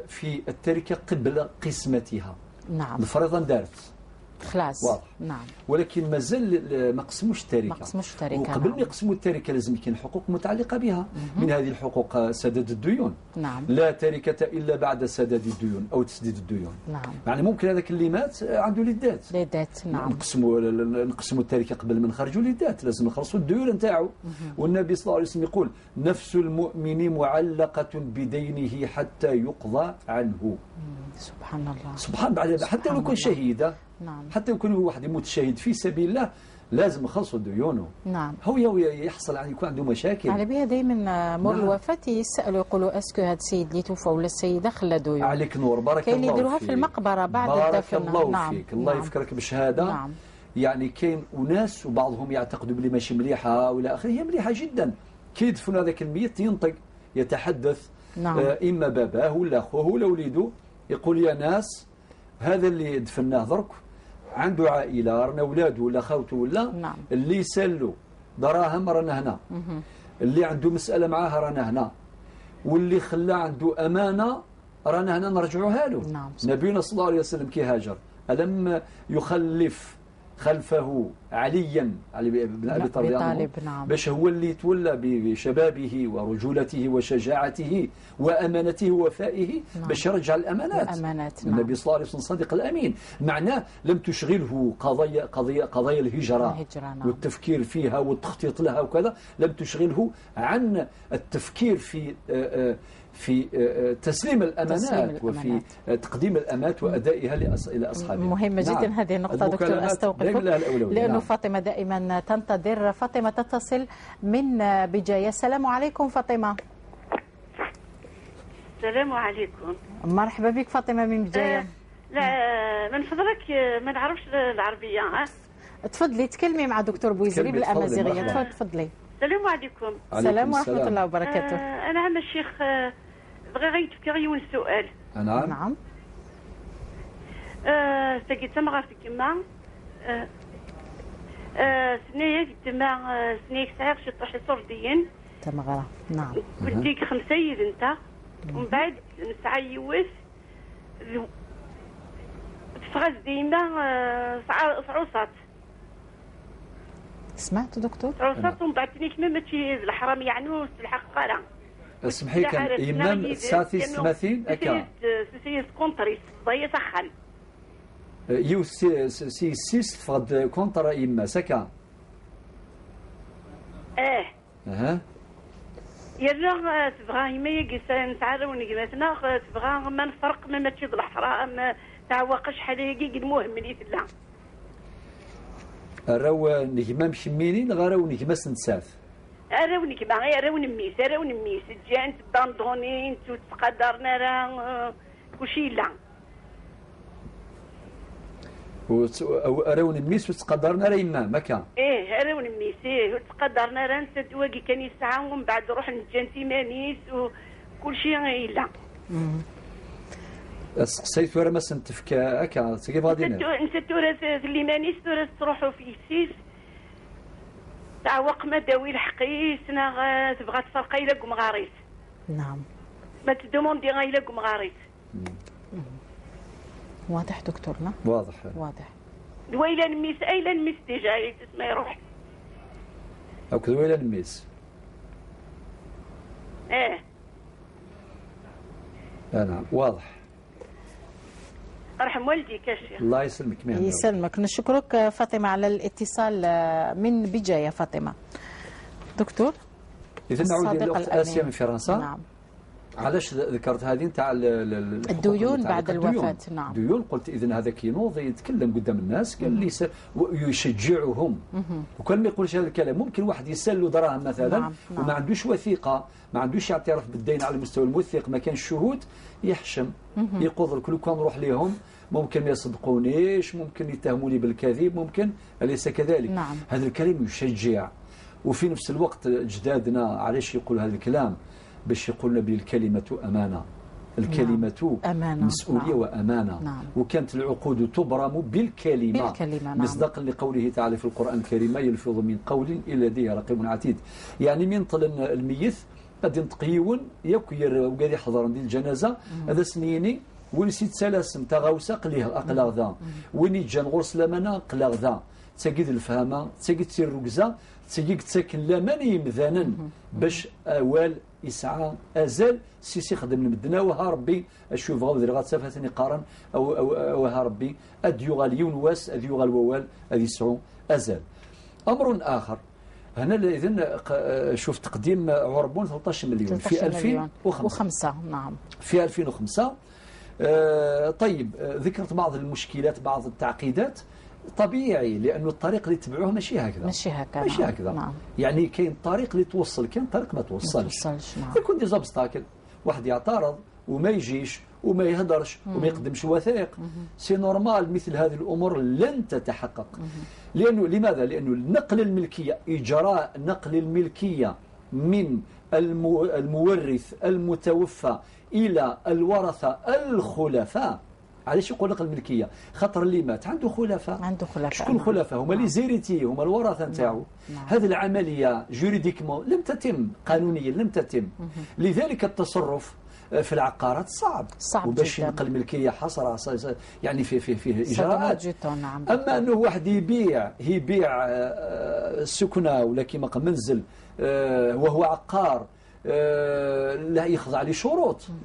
في التركه قبل قسمتها. نعم. فرضا دارت خلاص. واضح. نعم. ولكن مازال ما قسموش التركه. وقبل ما يقسموا التركه لازم يكون حقوق متعلقه بها. من هذه الحقوق سداد الديون. نعم. لا تركه الا بعد سداد الديون او تسديد الديون. نعم. يعني ممكن هذاك اللي مات عنده ليدات. نعم. نقسموا التركه قبل ما نخرجوا ليدات، لازم نخلصوا الديون نتاعو. والنبي صلى الله عليه وسلم يقول نفس المؤمن معلقه بدينه حتى يقضى عنه. سبحان الله. سبحان الله. حتى لو كان شهيدا. نعم. حتى يكون واحد يموت شهيد في سبيل الله لازم يخلصوا ديونه. نعم. هو يحصل يعني يكون عنده مشاكل. على بها دائما مر الوفاه يسالوا يقولوا اسكو هذا السيد اللي توفى ولا السيده خلى ديون. عليك نور. بارك الله فيك. كاين يديروها في المقبره بعد الدفن. بارك الله فيك. الله يفكرك بالشهاده. نعم. يعني كاين اناس وبعضهم يعتقدوا بلي ماشي مليحه ولا اخره، هي مليحه جدا. كي يدفنوا هذاك الميت ينطق يتحدث. نعم. اما باباه ولا اخوه ولا وليده، يقول يا ناس هذا اللي دفناه درك عنده عائله، رانا اولاده ولا خوته ولا. نعم. اللي يسالوا دراهم رانا هنا. اللي عنده مساله معاه رانا هنا. واللي خلى عنده امانه رانا هنا نرجعوها له. نعم. نبينا صلى الله عليه وسلم كي هاجر الم يخلف خلفه عليا بن ابي طالب. نعم. باش هو اللي يتولى بشبابه ورجولته وشجاعته وامانته ووفائه. نعم. باش يرجع الامانات. نعم. النبي صلى الله عليه وسلم صادق الامين. معناه لم تشغله قضايا الهجره. نعم. والتفكير فيها والتخطيط لها وكذا، لم تشغله عن التفكير في تسليم الأمانات وفي تقديم الأمانات وأدائها إلى أصحابها. مهمة جدا. نعم. هذه النقطة دكتور أستوقفك لأنه نعم. فاطمة دائما تنتظر. فاطمة تتصل من بجاية. السلام عليكم فاطمة. السلام عليكم. مرحبا بك فاطمة من بجاية. لا من فضلك ما نعرفش العربية. تفضلي تكلمي مع دكتور بويزري بالأمازيغية. تفضلي. السلام عليكم. السلام ورحمة الله وبركاته. أنا عم الشيخ بغي غير يون السؤال. نعم. نعم. ساقي تمغى في كما سنيك تما سنيك ساعه شي طوحي صرديين تمغرة نعم. وديك 5 يد انت ومن بعد نسعى يوث تفغز ديما صعوصات. سمعت دكتور؟ صعوصات ومن بعد تنيك ما تشي الحرام يعني الحقيقه لا. اسمحي كان يمام ساعتي 30 اكا سي كونتريس ضي سخن يو سي سيست فغد كونترا يما سكا اها يلا تبغى يما يقيس نتعاوني مثلا تبغى ما نفرق ما تشد الحرام تعوق شحال هيك المهم اللي تلا راو نجمه مشمينين غراو نجمه سنساف راوني كما غير راون ميس جانت باندونين تقدرنا راه كلشي لا وراون ميس وتقدرنا راه يما ما كان راون ميس وتقدرنا راه نسد واقي كان يسعى ومن بعد نروح نجانتي مانيس وكلشي لا سقسيت ورا ما سنتفك هكا كيف غادي نسيت ورا في الليمانيس ورا تروحوا في السيس تعوق ما داوي الحقيس تبغى تفرقي الى مغاريس. نعم. ما تدوموندي غير الى مغاريس. واضح دكتورنا؟ واضح. دويلا نميس ايلا نميس ديجا تسمى يروح. او دويلا نميس. نعم واضح. ارحم والديك يا شيخ. الله يسلمك. يسلمك. نشكرك فاطمه على الاتصال من بجايه فاطمه. دكتور اذا نعود الى اسيا من فرنسا. نعم. علاش ذكرت هذه نتاع الديون بعد الوفاه. نعم. ديون قلت اذا هذا كينوض يتكلم قدام الناس قال لي يشجعهم وكان ما يقولش هذا الكلام. ممكن واحد يسال له دراهم مثلا. نعم. وما عندوش وثيقه ما عندوش اعتراف بالدين على المستوى الموثق ما كانش شهود يحشم يقول كل كان نروح لهم ممكن ما يصدقونيش ممكن يتهموني بالكذب ممكن أليس كذلك. نعم. هذا الكلام يشجع وفي نفس الوقت جدادنا علاش يقول هذا الكلام باش يقولنا بالكلمة أمانة. الكلمة أمانة. مسؤولية. نعم. وأمانة. نعم. وكانت العقود تبرم بالكلمة. نعم. مصداقا لقوله تعالى في القرآن الكريم ما يلفظ من قول إلا لديه رقيب عتيد. يعني من طل الميت قد ينتقيون يكير وقال يحضر عند الجنازة هذا سنيني ونسيت سلاسم تغاوسا قليه الأقلاغ ذا وين يجان غرس لمنا قلاغ ذا تساقيد الفهمة تساقيد تسير ركزة تساقيد تساكن لمن يمذانا باش أوال يسعى أزال سيسي خدم المدنا وها ربي أشوف غاو ذي غاتسافتني قارن أو ها ربي أديوغال يونواس أديوغال ووال أدي يسعو أزال. أمر آخر هنا إذن شوف تقديم عربون 13 مليون في 2005. نعم. في 2005 طيب ذكرت بعض المشكلات بعض التعقيدات طبيعي لأنه الطريق اللي تبعوه ماشي هكذا. نعم. يعني كاين طريق اللي توصل كاين طريق ما توصلش. نعم. يكون دي زابستاكل واحد يعترض وما يجيش وما يهدرش وما يقدمش وثائق سي نورمال مثل هذه الأمور لن تتحقق. لأنه لماذا؟ لأنه نقل الملكية إجراء نقل الملكية من المورث المتوفى إلى الورثة الخلفاء. علاش يقول نقل الملكية؟ خاطر اللي مات عنده خلفاء. شكون خلفاء؟ هما لي زيريتي هما الورثة نتاعو. هذه العملية جوريديكمون لم تتم قانونيا لم تتم. لذلك التصرف في العقارات صعب وباش ينقل الملكية حصر يعني فيه إجراءات. نعم. أما أنه واحد يبيع السكنة ولا كيما منزل وهو عقار لا يخضع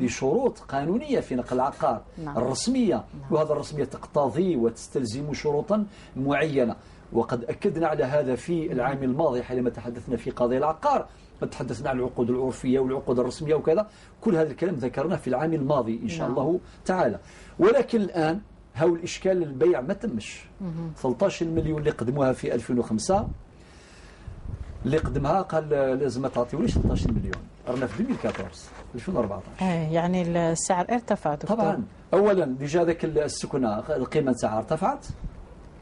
لشروط قانونية في نقل العقار. نعم. الرسمية. نعم. وهذا الرسمية تقتضي وتستلزم شروطا معينة وقد أكدنا على هذا في العام الماضي حينما تحدثنا في قضايا العقار. تحدثنا عن العقود العرفية والعقود الرسمية وكذا كل هذا الكلام ذكرناه في العام الماضي إن شاء الله تعالى. ولكن الآن هاو الإشكال البيع ما تمش. 13 مليون اللي قدموها في 2005 اللي قدمها قال لازم ما تعطيوليش 13 مليون رانا في 2014 يعني السعر ارتفع دكتور. طبعا اولا ديجا ذاك السكنه القيمه نتاعها ارتفعت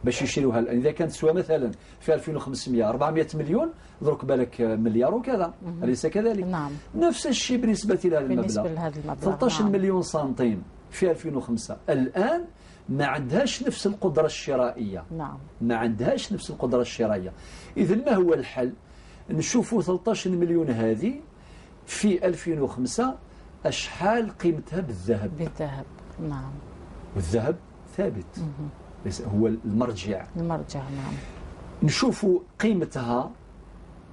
باش يشيروها الان اذا كانت تسوى مثلا في 2500 400 مليون دروك بالك مليار وكذا اليس كذلك. نعم. نفس الشيء بالنسبه لهذا المبلغ 13 مليون سنتيم في 2005 الان ما عندهاش نفس القدرة الشرائية. نعم. ما عندهاش نفس القدرة الشرائية. إذن ما هو الحل؟ نشوفوا 13 مليون هذه في 2005 أشحال قيمتها بالذهب. بالذهب. نعم. والذهب ثابت. هو المرجع. المرجع. نعم. نشوفوا قيمتها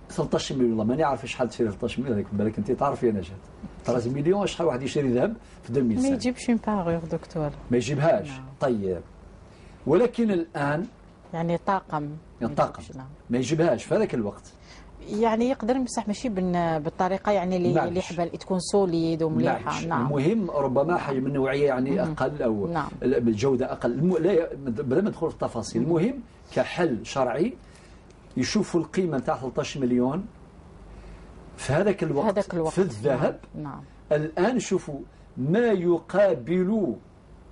13 مليون. والله ماني عارف شحال تشري 13 مليون. بالك انت تعرفي يا نجاة 13 مليون شحال واحد يشري ذهب في 2005؟ ما يجيبش اون باغور دكتور. ما يجيبهاش. نعم. طيب ولكن الآن يعني طاقم ما يجيبهاش في هذاك الوقت. يعني يقدر يمسح ماشي بالطريقه يعني اللي يحبل تكون سوليد ومليحه. نعم. المهم ربما حاجه من نوعيه يعني اقل او نعم. بالجوده اقل. لا بلا ما ندخل في التفاصيل. المهم كحل شرعي يشوفوا القيمه نتاع 13 مليون في هذاك الوقت في الذهب. نعم. الان شوفوا ما يقابل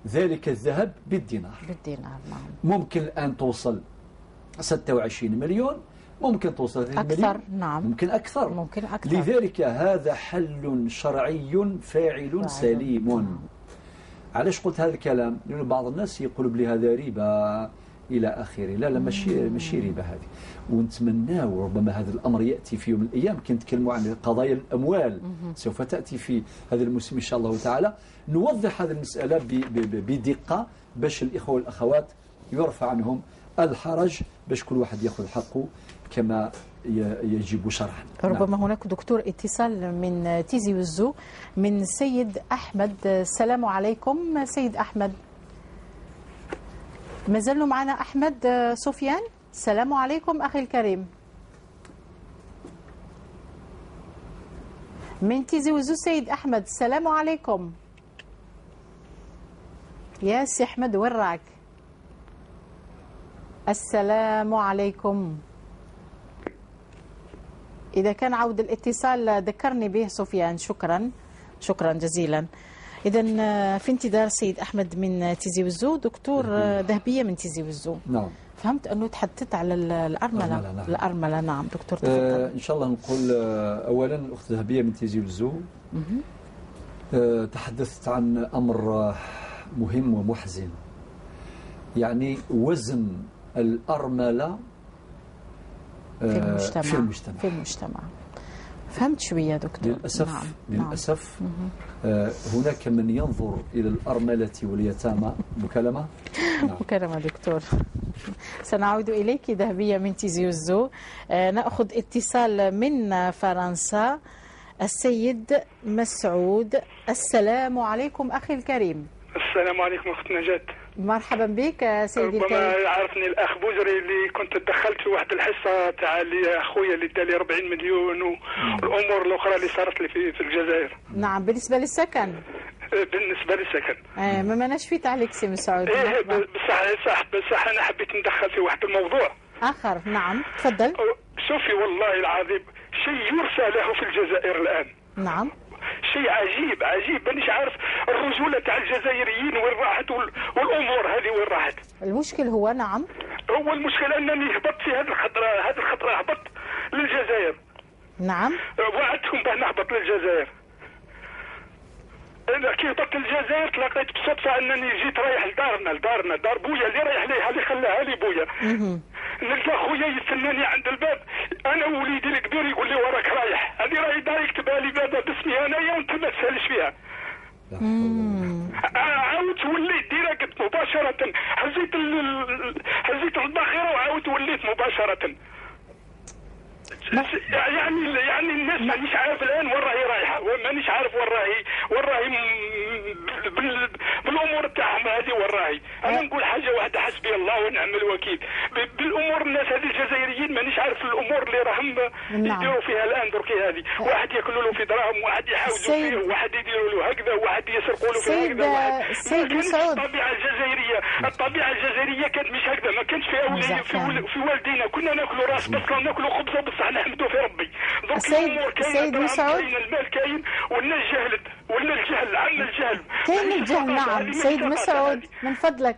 ذلك الذهب بالدينار. نعم. ممكن الان توصل 26 مليون، ممكن توصل أكثر. نعم. ممكن أكثر. لذلك هذا حل شرعي فاعل سليم. نعم. علاش قلت هذا الكلام؟ لأن بعض الناس يقول بلي هذا ربا إلى آخره. لا ماشي ربا هذه. ونتمناو ربما هذا الأمر يأتي في يوم من الأيام. كي نتكلموا عن قضايا الأموال سوف تأتي في هذا الموسم إن شاء الله تعالى. نوضح هذه المسألة بدقة باش الإخوة والأخوات يرفع عنهم الحرج، باش كل واحد يأخذ حقه كما يجب شرعا. ربما هناك دكتور اتصال من تيزي وزو من سيد أحمد. السلام عليكم سيد أحمد. ما زلنا معنا أحمد سفيان. السلام عليكم أخي الكريم. من تيزي وزو سيد أحمد. السلام عليكم. يا سي أحمد وين راك؟ السلام عليكم. إذا كان عود الاتصال ذكرني به سفيان. شكرا جزيلا. إذا في انتظار السيد أحمد من تيزي وزو. دكتور ذهبية من تيزي وزو. نعم. فهمت أنه تحدثت على الأرملة. نعم. الأرملة. نعم دكتور تفضل. إن شاء الله نقول أولا الأخت ذهبية من تيزي وزو تحدثت عن أمر مهم ومحزن. يعني وزن الأرملة في المجتمع. فهمت شوية دكتور. للأسف هناك من ينظر إلى الأرملة واليتامى مكالمة. مكالمة دكتور. سنعود إليك ذهبية من تيزي وزو. نأخذ اتصال من فرنسا. السيد مسعود. السلام عليكم أخي الكريم. السلام عليكم أخت نجاة. مرحبا بك سيدي الكريم. ربما يعرفني الأخ بوزري اللي كنت دخلت في واحد الحصة تاع أخويا اللي دالي 40 مليون والأمور الأخرى اللي صارت لي في الجزائر. نعم. بالنسبة للسكن. بالنسبة للسكن. ما ماناش فيت عليك سي مسعود. بصح أنا حبيت ندخل في واحد الموضوع آخر. نعم تفضل. شوفي والله العظيم شيء يرثى له في الجزائر الآن. نعم. شيء عجيب مانيش عارف الرجولة تاع الجزائريين وين راحت والأمور هذه وين راحت. المشكل هو نعم. هو المشكل أنني هبطت في هذه الخطرة هبطت للجزائر. نعم. وعدتهم بأن نهبط للجزائر. كي هبطت للجزائر تلاقيت بالصدفة أنني جيت رايح لدارنا دار بويا اللي رايح ليها اللي خلاها لي بويا. نلقى خويا يستناني عند الباب. انا ووليدي الكبير يقول لي وراك رايح. هذه راهي دار يكتبها لي بابا باسمي انايا وانت ما تسالش فيها. عاودت وليت ديريكت مباشره. هزيت الباخره وعاودت وليت مباشره. يعني الناس مانيش عارف الان وين راهي رايحه. مانيش عارف وين راهي بالامور تاعهم هذه وين راهي. انا نقول حاجه واحده حسبي الله ونعم الوكيل بالامور الناس هذه الجزائريين. مانيش عارف الامور اللي راهم يديروا فيها الان دركي هذه. واحد ياكلوا له في دراهم، واحد يحاودوا فيه، واحد يديروا له هكذا، واحد يسرقوا له فيه هكذا. سيد مسعود الطبيعه الجزائريه كانت مش هكذا. ما كانش في والدينا كنا ناكلوا راس بصله وناكلوا خبزه بصح نحمدوا في ربي. سيد مسعود المال كاين والناس جهلت ولا الجهل عم الجهل كاين الجهل. نعم سيد مسعود من فضلك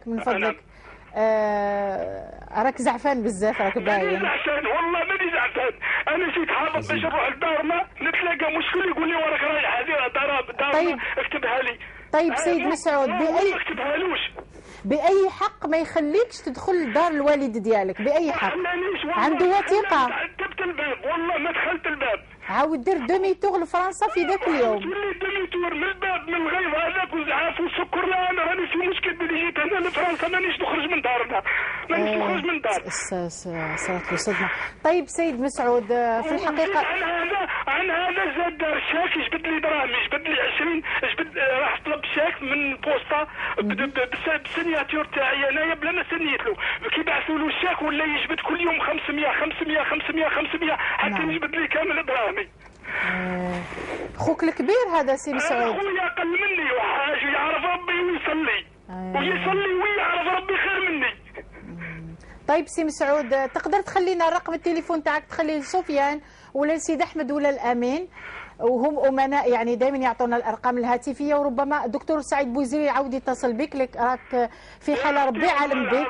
راك زعفان بزاف راك باين. ماني زعفان والله ماني زعفان. انا جيت هابط باش نروح لدارنا نتلاقى مشكل يقول لي وراك رايح هذه دار طيب. اكتبها لي. طيب سيد مسعود، بأي حق ما يخليكش تدخل دار الوالد ديالك؟ بأي حق؟ عنده وثيقة؟ كتبت الباب والله ما دخلت الباب. عاود دير دومي تور لفرنسا في ذاك اليوم. تولي دومي تور من الباب من الغيظ هذاك والزعاف والسكر. لا انا راني في مشكل بلي جيت هنا لفرنسا مانيش نخرج من دارنا، مانيش نخرج من دار. صارت له صدمة. طيب سيد مسعود، في الحقيقة عن هذا زاد دار الشاك، جبد لي دراهم، جبد لي 20، جبد راح طلب شاك من البوسطة بالسيناتور تاعي انايا بلا ما سنيت له. كي بعثوا له الشاك ولا يجبد كل يوم 500 500 500 500 حتى يجبد لي كامل دراهمي. خوك الكبير هذا سي مسعود؟ خويا اقل مني وحاج يعرف ربي ويصلي ويصلي ويعرف ربي خير مني. طيب سي مسعود، تقدر تخلينا رقم التليفون تاعك تخليه لسفيان ولا لسيد احمد ولا الامين، وهم امناء يعني دائما يعطونا الارقام الهاتفيه، وربما الدكتور سعيد بوزيري يعاود يتصل بك، لك راك في حاله ربي عالم بك.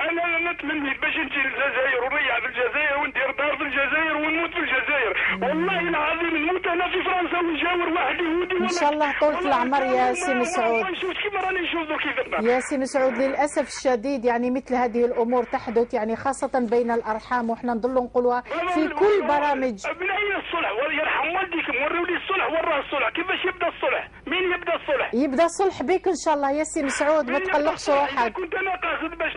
انا نتمنى باش نجي للجزائر ونريح في الجزائر وندير دار في الجزائر ونموت في الجزائر. والله العظيم نموت انا في فرنسا ونجاور واحد يهودي. ان شاء الله طولة العمر يا سي مسعود. شفت كيما راني نشوف كيف يا سي مسعود، للاسف الشديد يعني مثل هذه الامور تحدث يعني خاصه بين الارحام، وحنا نضلوا نقولوها في كل برامج. من اين الصلح؟ يرحم والديكم وروا لي الصلح، وراه الصلح. كيفاش يبدا الصلح؟ مين يبدا الصلح؟ يبدا الصلح بك ان شاء الله يا سي مسعود، ما تقلقش روحك. كنت انا قاصد باش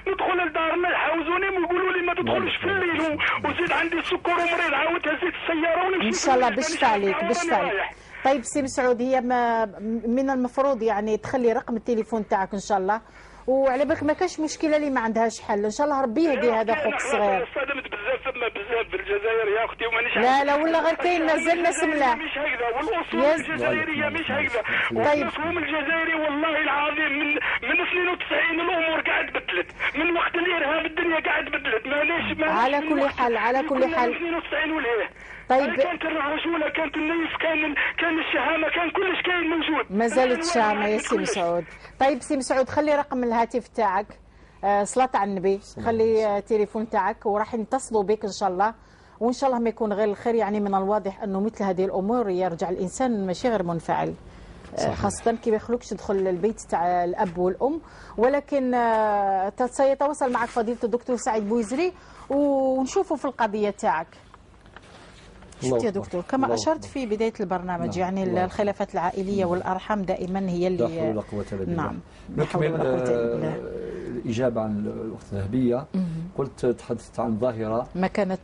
ندخل لدارنا يحاوزوني ويقولوا لي ما تدخلش في الليل، وزيد عندي السكر ومريض، عاود هزيت السياره ونمشي ان شاء الله بالشفاء عليك بالشفاء عليك. طيب سي مسعود، هي من المفروض يعني تخلي رقم التليفون تاعك ان شاء الله، وعلى بالك ما كاش مشكله اللي ما عندهاش حل، ان شاء الله ربي يهدي هذا خوك الصغير. صدمت بزاف في الجزائر يا اختي ومانيش لا ولا غير كاين مازال ناس ملاح. مش هكذا، والاصول الجزائريه مش هكذا. طيب والمفهوم الجزائري والله العظيم من 92 الامور قاعد بدلت، من وقت الارهاب الدنيا قاعد بدلت. على كل حال 92 والهيه. طيب كانت الرجوله، كانت النيف، كان الشهامه، كان كلش كاين موجود. ما زالت الشهامه يا سي مسعود. طيب سي مسعود، خلي رقم الهاتف تاعك، صلاة على النبي، خلي التليفون تاعك وراح يتصلوا بك ان شاء الله، وان شاء الله ما يكون غير الخير. يعني من الواضح انه مثل هذه الامور يرجع الانسان ماشي غير منفعل، خاصة كي ما يخلوكش تدخل البيت تاع الاب والام. ولكن سيتواصل معك فضيلة الدكتور سعيد بوزيري ونشوفوا في القضية تاعك. شفت يا دكتور كما أشرت في بداية البرنامج، يعني الخلافات العائلية والأرحام دائما هي اللي لا حول ولا قوة إلا بالله. نعم. نكمل الإجابة عن الأخت الذهبية. قلت تحدثت عن ظاهرة مكانة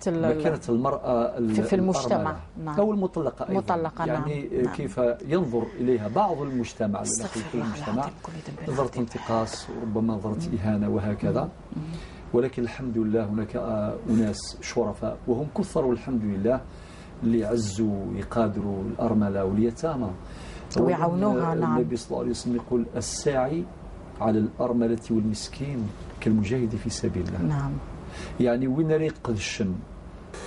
المرأة في المجتمع، نعم. أو المطلقة أيضا. مطلقة يعني نعم. كيف ينظر إليها بعض المجتمع، نظرة انتقاص وربما نظرة إهانة وهكذا. ولكن الحمد لله هناك أناس شرفاء وهم كثر والحمد لله اللي يعزوا يقادروا الأرملة واليتامى ويعاونوها. نعم. النبي صلى الله عليه وسلم يقول الساعي على الأرملة والمسكين كالمجاهد في سبيل الله. نعم. يعني وين ريق الشم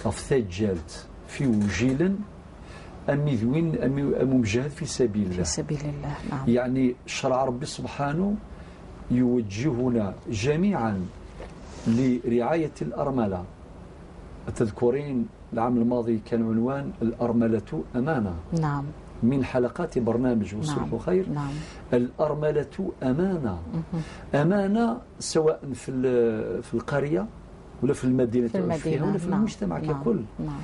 أفثاد جالت في وجيل أمي ذوين أمي مجاهد في سبيل الله. في سبيل الله. نعم. يعني شرع ربي سبحانه يوجهنا جميعا لرعاية الأرملة. تذكرين العام الماضي كان عنوان الأرملة أمانة. نعم. من حلقات برنامج وصلح خير. نعم. الأرملة أمانة. أمانة سواء في القرية ولا في المدينة فيها ولا في المجتمع ككل. نعم.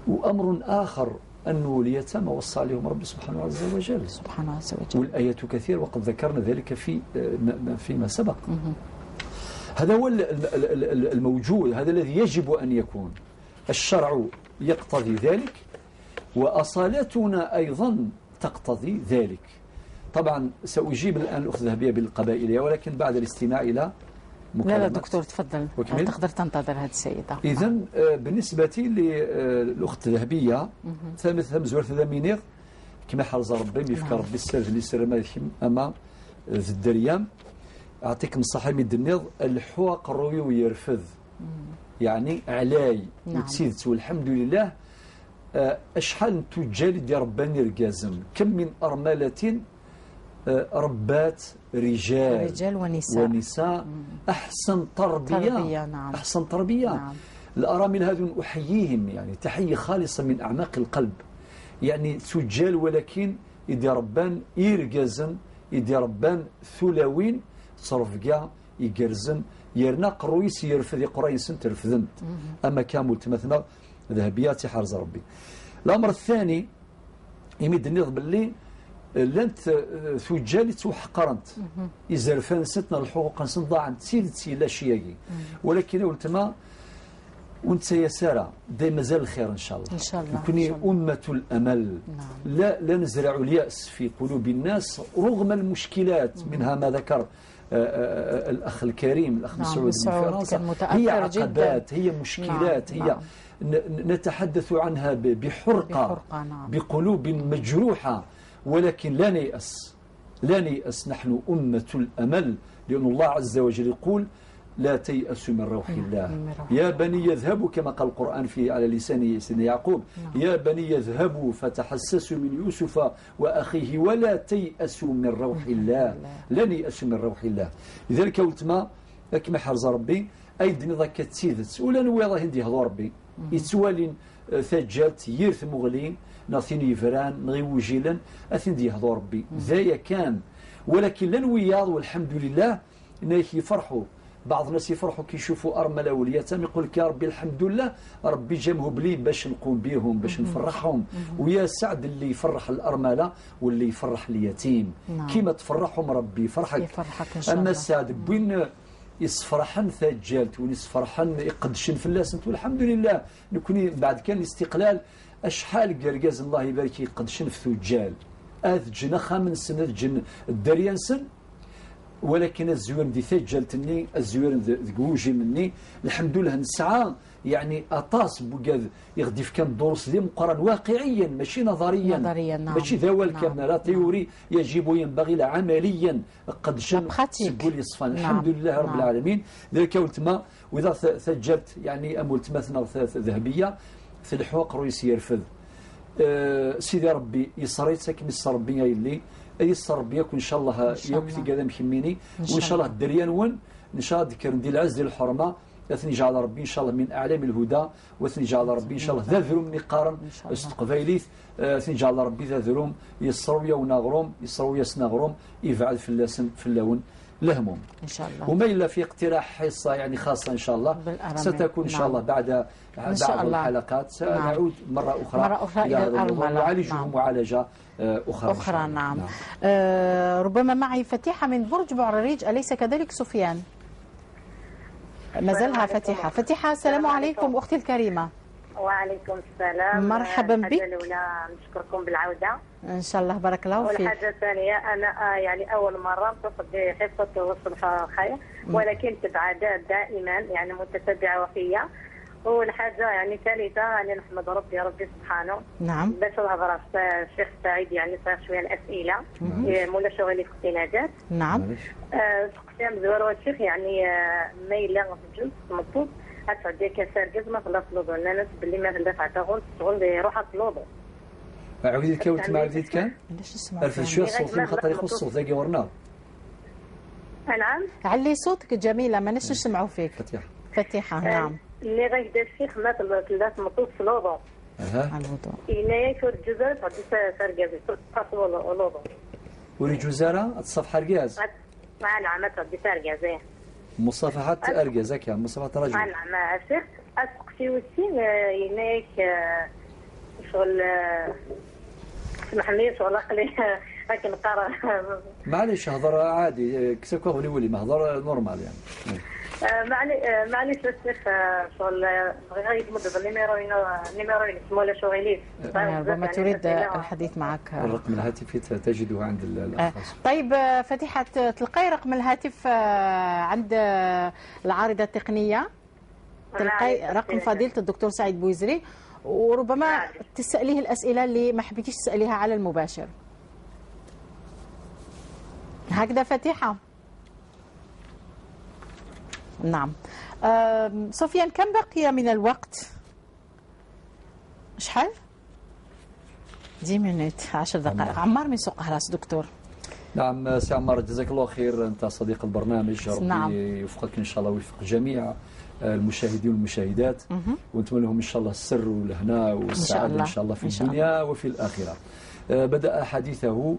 وأمر آخر أنه اليتامى وصى عليهم ربي سبحانه عز وجل. سبحانه عز وجل. والآيات كثير وقد ذكرنا ذلك فيما سبق. هذا هو الموجود، هذا الذي يجب أن يكون. الشرع يقتضي ذلك وأصالتنا أيضا تقتضي ذلك. طبعا سأجيب الآن الأخت الذهبية بالقبائلية ولكن بعد الاستماع إلى مكالمات. لا دكتور تفضل، تقدر تنتظر هذه السيدة. إذن بالنسبة للأخت الذهبية ثم زور ثمينيغ كما حرز ربي ميفكر ربي السر اللي سر ما أما ذي الدريام أعطيك نصيحة من النيض الحواق الروي ويرفض يعني علاي وتسيدت والحمد لله. أشحال تجال دي رباني رقازم كم من أرملة ربات رجال ونساء أحسن تربية. نعم. أحسن تربية. نعم. الأرامل هذون أحييهم يعني تحية خالصة من أعماق القلب. يعني تجال ولكن يدي ربان إيرجازن يدي ربان ثلاوين تصرف كاع يجرزن يرنا قرويس يرفذ قريس ترفذنت أما كامل تمثنا ذهبيات حرز ربي. الأمر الثاني يمد النظم باللي لانت ثجالي توحقرنت إزرفان ستنا الحقوق نصنضاع تسيلتي لا شيء ولكن قلتما وانت يا سارة دائما مازال الخير ان شاء الله ان شاء الله نكوني أمة الأمل. لا نزرع اليأس في قلوب الناس رغم المشكلات منها ما ذكر الأخ الكريم الأخ مسعود من فرنسا. هي عقبات هي مشكلات هي نتحدث عنها بحرقة بقلوب مجروحة ولكن لا نيأس لا نيأس. نحن أمة الأمل لأن الله عز وجل يقول لا تيأسوا من روح الله يا بني يذهبوا كما قال القرآن في على لسان سيدنا يعقوب يا بني يذهبوا فتحسسوا من يوسف وأخيه ولا تيأسوا من روح الله لن ييأسوا من روح الله. لذلك قلت ما كما حرز ربي أيدني ذاك تسيدت ولا نويضه هندي هذا ربي يتوالين ثجات يرث مغلين ناثين يفران نغي وجيلا أثين دي هذا ربي ذايا كان ولكن لن وياض والحمد لله نايك يفرحوا. بعض الناس يفرحوا كي يشوفوا أرملة واليتامى يقول لك يا ربي الحمد لله ربي جامه بلي باش نقوم بهم باش نفرحهم ويا سعد اللي يفرح الأرملة واللي يفرح اليتيم كيما تفرحهم ربي يفرحك أما السعد بين يصفرحن ثجالت ويصفرحن يقدشن في اللاسنت والحمد لله نكوني بعد كان الاستقلال أشحال قرقاز الله يبارك يقدشن في ثجال أذ خامن سنة جن الدريان سن ولكن الزوير دي ثجلتني الزوير ذقوجي مني الحمد لله نسعى يعني أطاس بوجاد يغدف كان دروس ذي مقارن واقعيا ماشي نظريا ماشي ذوال كان لا تيوري يجب ينبغي عمليا قد شن سبول يصفان الحمد لله رب العالمين. ذلك قلت ما وإذا ثجلت يعني أمولت مثلا ذهبية في الحوق رويس يرفذ سيدي ربي يصريتك من ربي اللي يسر بيك وإن شاء الله يوكتي قدام مخميني وإن شاء الله الدريان ون إن شاء الله ذكر دي العز دي الحرمة أثني جعل ربي إن شاء الله من أعلام الهدى وأثني جعل ربي إن شاء الله ذا ذروم نقارن استقبيليث أثني جعل ربي ذا ذروم يسرويا ونغروم يسرويا سنغروم يفعل في اللسن في اللون لهمهم إن شاء الله. وما إلا في اقتراح حصة يعني خاصة إن شاء الله ستكون إن شاء الله بعد الحلقات سنعود مرة أخرى إلى الأرملة ونعالجه معالجة أخرى نعم. ربما معي فتيحة من برج بعرريج أليس كذلك سفيان؟ ما زالها فتيحة السلام عليكم أختي الكريمة. وعليكم السلام مرحبا بك. الأولى نشكركم بالعودة إن شاء الله بارك الله فيك. والحاجة الثانية أنا يعني أول مرة نتصل بحصة وصل خير ولكن تبع دائما يعني متتبعة وفية. والحاجة يعني الثالثة يعني نحمد ربي سبحانه نعم باش الهضرة الشيخ سعيد يعني صار شوية الأسئلة مولا شغلي في اختناجات نعم سقسيام زوار الشيخ يعني ما إلا في الجنس مطلوب أتعدي كسر جزمة في الأصل الناس باللي ما في عتاغون تشغل يروح الصلوبة عودي كوت ما عودي كان ألف شوية الصوت خاطر يخص الصوت ذاك ورنا نعم علي صوتك جميلة ما نش نسمعوا فيك فتيحة نعم اللي غيبدا الشيخ مات الثلاث مطوط في الوضوء الوضوء إنايا كور الجزائر تعدي سرقازي تصفح الوضوء وري جزارة تصفح الرقاز نعم تعدي سرقازي مصافحة أرقازك مصافحة رجل نعم الشيخ أسقسي والسين إنايا شغل سمحني شغل أقلي لكن قرا معليش هضر عادي كسكو ولي ما هضر نورمال يعني معليش الشيخ شغل غير يمد بالنيميرو مولا شغلي ربما تريد الحديث معك الرقم الهاتفي تجده عند الأشخاص. طيب فتيحة تلقي رقم الهاتف عند العارضة التقنية تلقي رقم فضيلة الدكتور سعيد بويزري وربما تسأليه الأسئلة اللي ما حبيتيش تسأليها على المباشر هكذا فتيحة. نعم سفيان كم بقي من الوقت؟ شحال؟ 10 مينوت 10 دقائق. عمار من سوق هراس دكتور. نعم سي عمار جزاك الله خير أنت صديق البرنامج ربي نعم. يوفقك إن شاء الله ويوفق جميع المشاهدين والمشاهدات ونتمنى لهم إن شاء الله السر والهناء والسعادة إن شاء الله في الدنيا وفي الآخرة. بدأ حديثه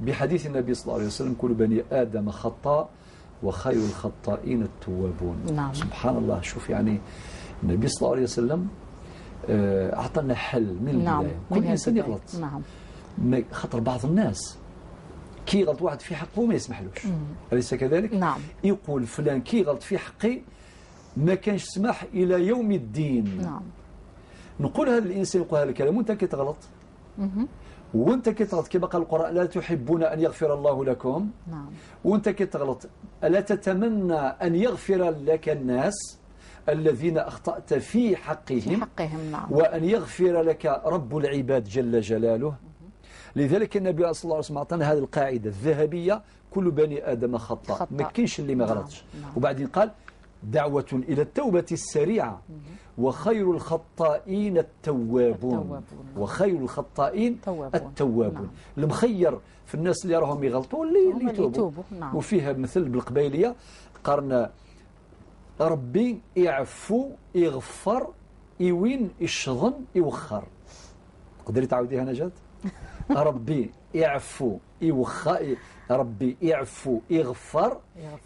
بحديث النبي صلى الله عليه وسلم: كل بني آدم خطاء وخير الخطائين التوابون. نعم. سبحان الله. شوف يعني النبي صلى الله عليه وسلم أعطانا حل من البداية. نعم. كل إنسان يغلط. نعم. خطر بعض الناس كي يغلط واحد في حقه ما يسمحلوش، أليس كذلك؟ نعم. يقول فلان كي يغلط في حقي ما كانش سمح إلى يوم الدين. نعم. نقول هذا الإنسان يقول هذا الكلام وأنت كي تغلط، وأنت كي تغلط كما قال القرآن: لا تحبون أن يغفر الله لكم. نعم. وأنت كي تغلط ألا تتمنى أن يغفر لك الناس الذين أخطأت في حقهم، نعم. وأن يغفر لك رب العباد جل جلاله. لذلك النبي صلى الله عليه وسلم أعطانا هذه القاعدة الذهبية: كل بني آدم خطاء، ما كاينش اللي ما غلطش. نعم. وبعدين قال: دعوة إلى التوبة السريعة، وخير الخطائين التوابون. وخير الخطائين التوابون. نعم. المخير في الناس اللي راهم يغلطوا اللي يتوبوا. نعم. وفيها مثل بالقبيلية قرنا: ربي يعفو يغفر يوين يشظن يوخر. تقدري تعاوديها نجاة؟ ربي يعفو يوخر، ربي يعفو يغفر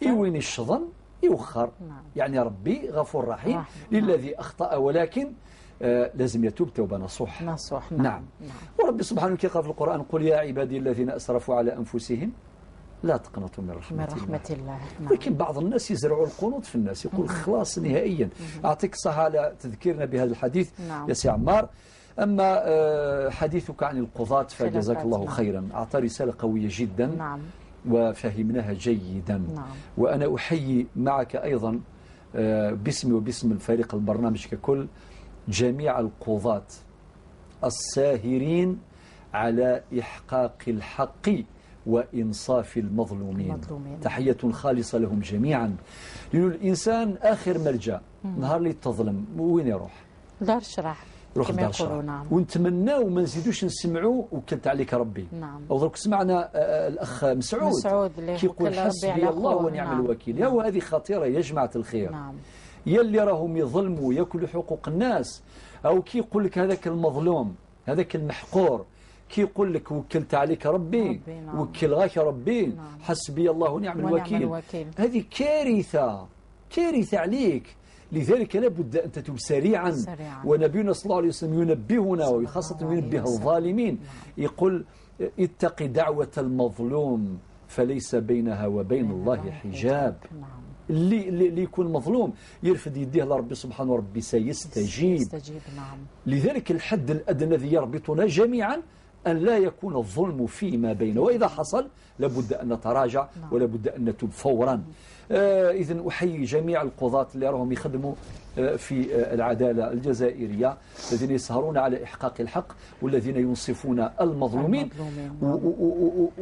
يوين يشظن يوخر. نعم. يعني ربي غفور رحيم للذي أخطأ، ولكن لازم يتوب توبة نصوح. نعم. نعم. وربي سبحانه وتعالى في القرآن: قل يا عبادي الذين أسرفوا على أنفسهم لا تقنطوا من رحمة الله. نعم. لكن بعض الناس يزرعوا القنوط في الناس، يقول خلاص نهائيا. أعطيك الصحة على تذكيرنا بهذا الحديث. نعم. يا سي عمار. أما حديثك عن القضاة فجزاك الله خيرا، أعطى رسالة قوية جدا. نعم. وفهمناها جيدا. نعم. وأنا أحيي معك أيضا باسمي وباسم الفريق البرنامج ككل جميع القضاة الساهرين على إحقاق الحق وإنصاف المظلومين. تحية خالصة لهم جميعا، لأن الإنسان آخر ملجأ. نهار اللي تظلم وين يروح؟ دار الشرح كما يقولون. نعم. ونتمناو ما نزيدوش نسمعوا وكلت عليك ربي. نعم. أو درك سمعنا الأخ مسعود كيقول: حسبي الله ونعم الوكيل. نعم. هذه خطيرة يا جماعة الخير. نعم. يلي راهم يظلموا ياكلوا حقوق الناس، أو كي يقول لك هذاك المظلوم هذاك المحقور كي يقول لك وكلت عليك ربي. نعم. وكل غاك ربي. نعم. حسبي الله ونعم الوكيل. هذه كارثة عليك. لذلك لابد أن تتوب سريعا. ونبينا صلى الله عليه وسلم ينبهنا، وخاصة ينبه الظالمين، يقول: اتق دعوة المظلوم فليس بينها وبين الله حجاب. اللي يكون مظلوم يرفد يديه لربي سبحانه، وربي سيستجيب. نعم. لذلك الحد الأدنى الذي يربطنا جميعا أن لا يكون الظلم فيما بينه، وإذا حصل لابد أن نتراجع ولابد أن نتوب فورا. إذن أحيي جميع القضاة اللي راهم يخدموا في العدالة الجزائرية، الذين يسهرون على إحقاق الحق والذين ينصفون المظلومين.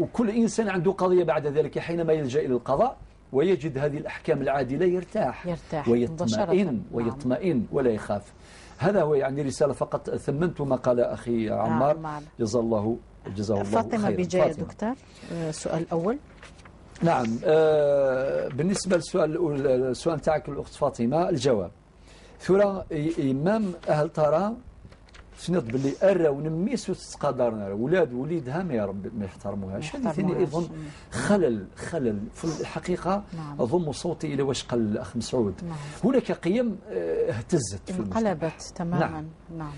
وكل إنسان عنده قضية بعد ذلك حينما يلجأ إلى القضاء ويجد هذه الأحكام العادلة يرتاح ويطمئن ولا يخاف. هذا هو يعني رسالة فقط ثمنت ما قال أخي عمار. جزاه الله خيرا. فاطمة بجاية دكتور، السؤال الأول. نعم. بالنسبة للسؤال تاعك الأخت فاطمة، الجواب: ثورة إمام أهل ترى سنط باللي أرى ونميس وتتقادرنا ولاد وليدها ما يحترموهاش. هذه ثاني أيضا خلل في الحقيقة. نعم. أضم صوتي إلى واش قال الأخ مسعود. نعم. هناك قيم اهتزت في المجتمع، انقلبت تماما. نعم.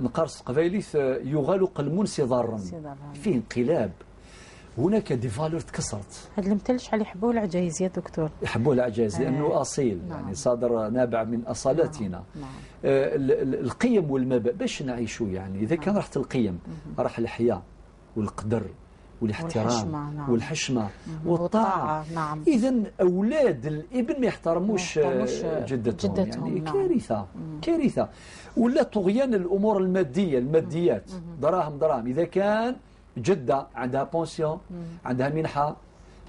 نقارس قبيليث يغال قلمون صدارا، في انقلاب. هناك دي فالور تكسرت. هذا المثلش على يحبوه العجايز يا دكتور، يحبوه العجايز لأنه أصيل. نعم. يعني صادر نابع من أصالتنا. نعم. القيم والمبادئ باش نعيشوا. يعني إذا كان راحت القيم راح الحياء والقدر والاحترام والحشمة والطاعة. نعم. إذن أولاد الابن ما يحترموش جدتهم. يعني نعم. كارثة. ولا طغيان الأمور الماديات. دراهم إذا كان جدة عندها بونسيون، عندها منحة،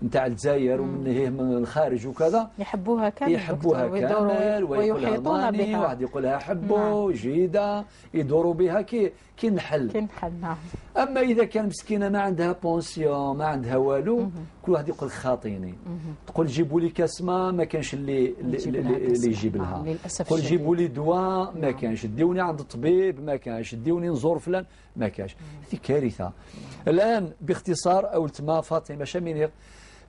نتاع الجزائر ومن هي من الخارج وكذا يحبوها كامل ويحيطون بها، واحد يقولها حبوا جيدة يدوروا بها كي نحل. نعم. أما إذا كان مسكينة ما عندها بونسيون ما عندها والو، كل واحد يقول خاطيني، تقول جيبوا لي كاس ما كانش اللي يجيب لها، تقول جيبوا لي دواء ما كانش، ديوني عند الطبيب ما كانش، ديوني نزور فلان ما كانش. هذه كارثة. الآن باختصار أولتما فاطمة شامينير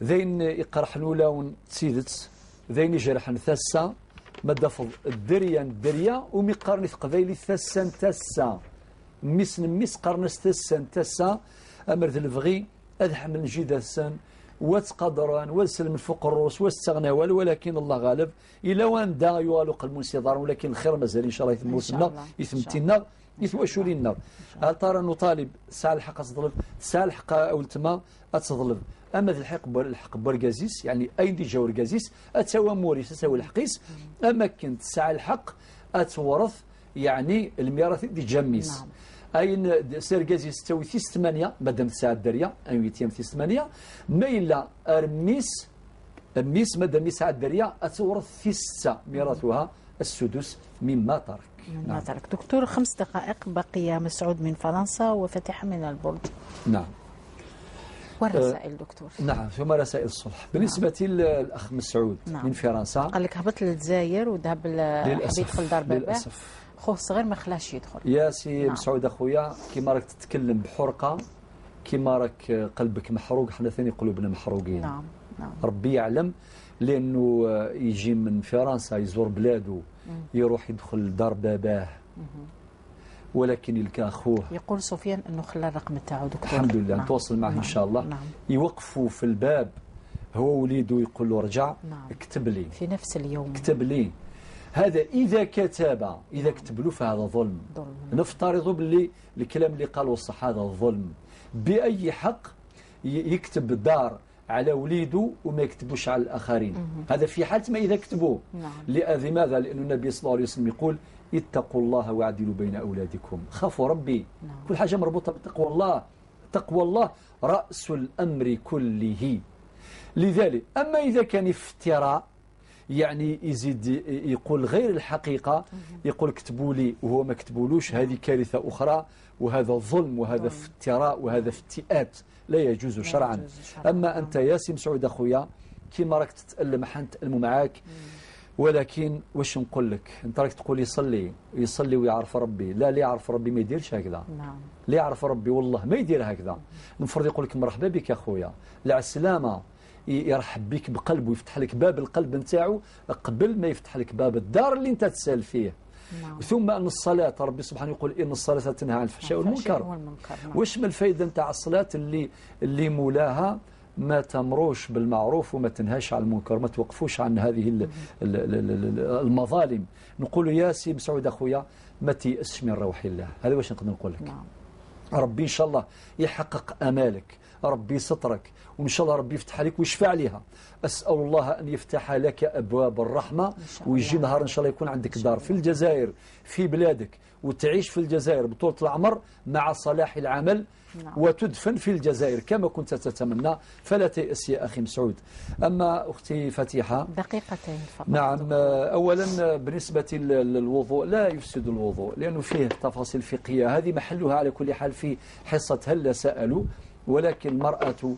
ذين يقرح لون تسيدت ذين يجرح ثسا مدفض الدريا ومقارنة قبيلي ثسا مس قرنس ثسا أمر ذي الفغي أذحم الجيدة السن وتقدران وسلم الفوق الروس واستغناوال، ولكن الله غالب إلى وان دا يوالق المنصدار، ولكن الخير مازال إن شاء الله يثموسنا يثمتنا يثوشوا لنا. هل ترى نطالب ساعة الحق تظلم ساعة الحق أولتما أتظلم. أما ذي الحق برقازيس يعني أين دي جاور قازيس أتسوى موريس أتسوى الحقيس. أما كنت ساعة الحق أتورث يعني الميراث دي جميس. نعم. أين سير قازيس تسوي ثيس 8 مادام ساعة الدرية أين يتيم ثيس 8 ما إلا أرميس مادام ساعة الدرية أتورث ثيس ميراثها السدس مما ترك. نعم. دكتور 5 دقائق بقي. مسعود من فرنسا وفتح من البرج. نعم. والرسائل دكتور. نعم ثم رسائل الصلح. بالنسبة للأخ مسعود من فرنسا قال لك هبط للجزائر وذهب حبيت يدخل دار باباه، خوه الصغير ما خلاش يدخل. يا سي مسعود أخويا كيما راك تتكلم بحرقة، كيما راك قلبك محروق، حنا ثاني قلوبنا محروقين. نعم. ربي يعلم، لأنه يجي من فرنسا يزور بلاده يروح يدخل دار باباه، ولكن يلقى أخوه يقول سفيان أنه خلى الرقم تاعو دكتور. الحمد لله. نتواصل معه إن شاء الله. يوقفوا في الباب هو وليده يقول له رجع. اكتب لي في نفس اليوم، اكتب لي هذا. إذا كتب له فهذا ظلم. نفترض باللي الكلام اللي قاله الصح هذا ظلم. بأي حق يكتب دار على وليده وما يكتبوش على الآخرين؟ هذا في حالة ما إذا كتبوه. لماذا؟ لأن النبي صلى الله عليه وسلم يقول اتقوا الله واعدلوا بين أولادكم، خافوا ربي. كل حاجة مربوطة بتقوى الله. تقوى الله رأس الأمر كله. لذلك أما إذا كان افتراء يعني يزيد يقول غير الحقيقة، يقول كتبوا لي وهو ما كتبولوش، هذه كارثة أخرى، وهذا ظلم وهذا افتراء وهذا افتئات لا يجوز شرعا. أما أنت يا سي مسعود أخويا كيما راك تتألم حنتألم معاك، ولكن واش نقول لك؟ انت راك تقول يصلي ويعرف ربي. لا، اللي يعرف ربي ما يديرش هكذا. اللي يعرف ربي والله ما يدير هكذا. المفروض يقول لك مرحبا بك يا خويا، العسلامة، يرحب بك بقلبه ويفتح لك باب القلب نتاعو قبل ما يفتح لك باب الدار اللي انت تسال فيه. ثم أن الصلاة ربي سبحانه يقول إن الصلاة تنهى عن الفحشاء والمنكر. واش من الفايدة نتاع الصلاة اللي مولاها ما تمروش بالمعروف وما تنهاش على المنكر، ما توقفوش عن هذه المظالم. نقول يا سي مسعود أخويا ما تيأسش من روح الله. هذا واش نقدر نقول لك. ربي إن شاء الله يحقق أمالك، ربي سترك، وإن شاء الله ربي يفتح لك ويشفع عليها. أسأل الله أن يفتح لك أبواب الرحمة، ويجي نهار إن شاء الله يكون عندك دار في الجزائر في بلادك، وتعيش في الجزائر بطولة العمر مع صلاح العمل، وتدفن في الجزائر كما كنت تتمنى. فلا تيأس يا أخي مسعود. أما أختي فتيحة دقيقتين فقط. نعم. أولا بالنسبة للوضوء لا يفسد الوضوء، لأنه فيه تفاصيل فقهية، هذه محلها على كل حال في حصة هل سألوا. ولكن المرأة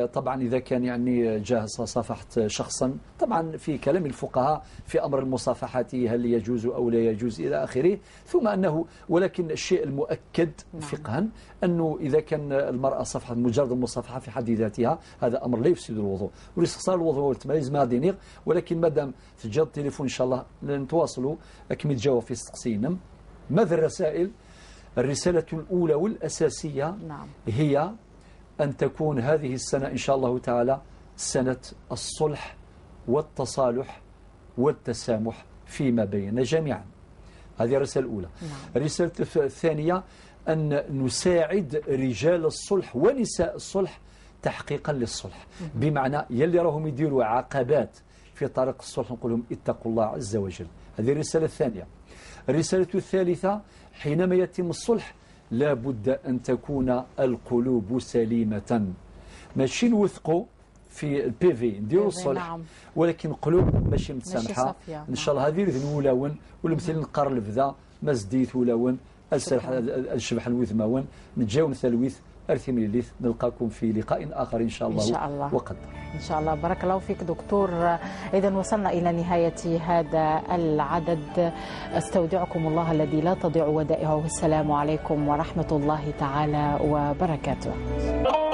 طبعا إذا كان يعني جاه صافحت شخصا، طبعا في كلام الفقهاء في أمر المصافحة هل يجوز أو لا يجوز إلى آخره. ثم أنه ولكن الشيء المؤكد فقها أنه إذا كان المرأة صفحة مجرد المصافحة في حد ذاتها هذا أمر لا يفسد الوضوء. والاستخسار الوضوء والتمييز ما دينير. ولكن مادام تجد التليفون إن شاء الله نتواصلوا أكمل جواب في استقسينا. ماذا الرسائل؟ الرسالة الأولى والأساسية هي أن تكون هذه السنة إن شاء الله تعالى سنة الصلح والتصالح والتسامح فيما بيننا جميعا. هذه الرسالة الأولى. الرسالة الثانية أن نساعد رجال الصلح ونساء الصلح تحقيقا للصلح، بمعنى يلي راهم يديروا عقبات في طريق الصلح نقول لهم اتقوا الله عز وجل. هذه الرسالة الثانية. الرسالة الثالثة حينما يتم الصلح لا بد أن تكون القلوب سليمة، ماشي نوثقوا في البي في نديروا الصلح. نعم. ولكن قلوب ماشي متسامحه. ان شاء الله هذه نولاون ولا مثلا نقر البدا ما زديت ولاون الشبح الوثماون نتجاوب ثلويث أرثميليث. نلقاكم في لقاء آخر إن شاء الله. إن شاء الله وقدر إن شاء الله. بارك الله فيك دكتور. إذا وصلنا إلى نهاية هذا العدد. استودعكم الله الذي لا تضيع ودائعه. السلام عليكم ورحمة الله تعالى وبركاته.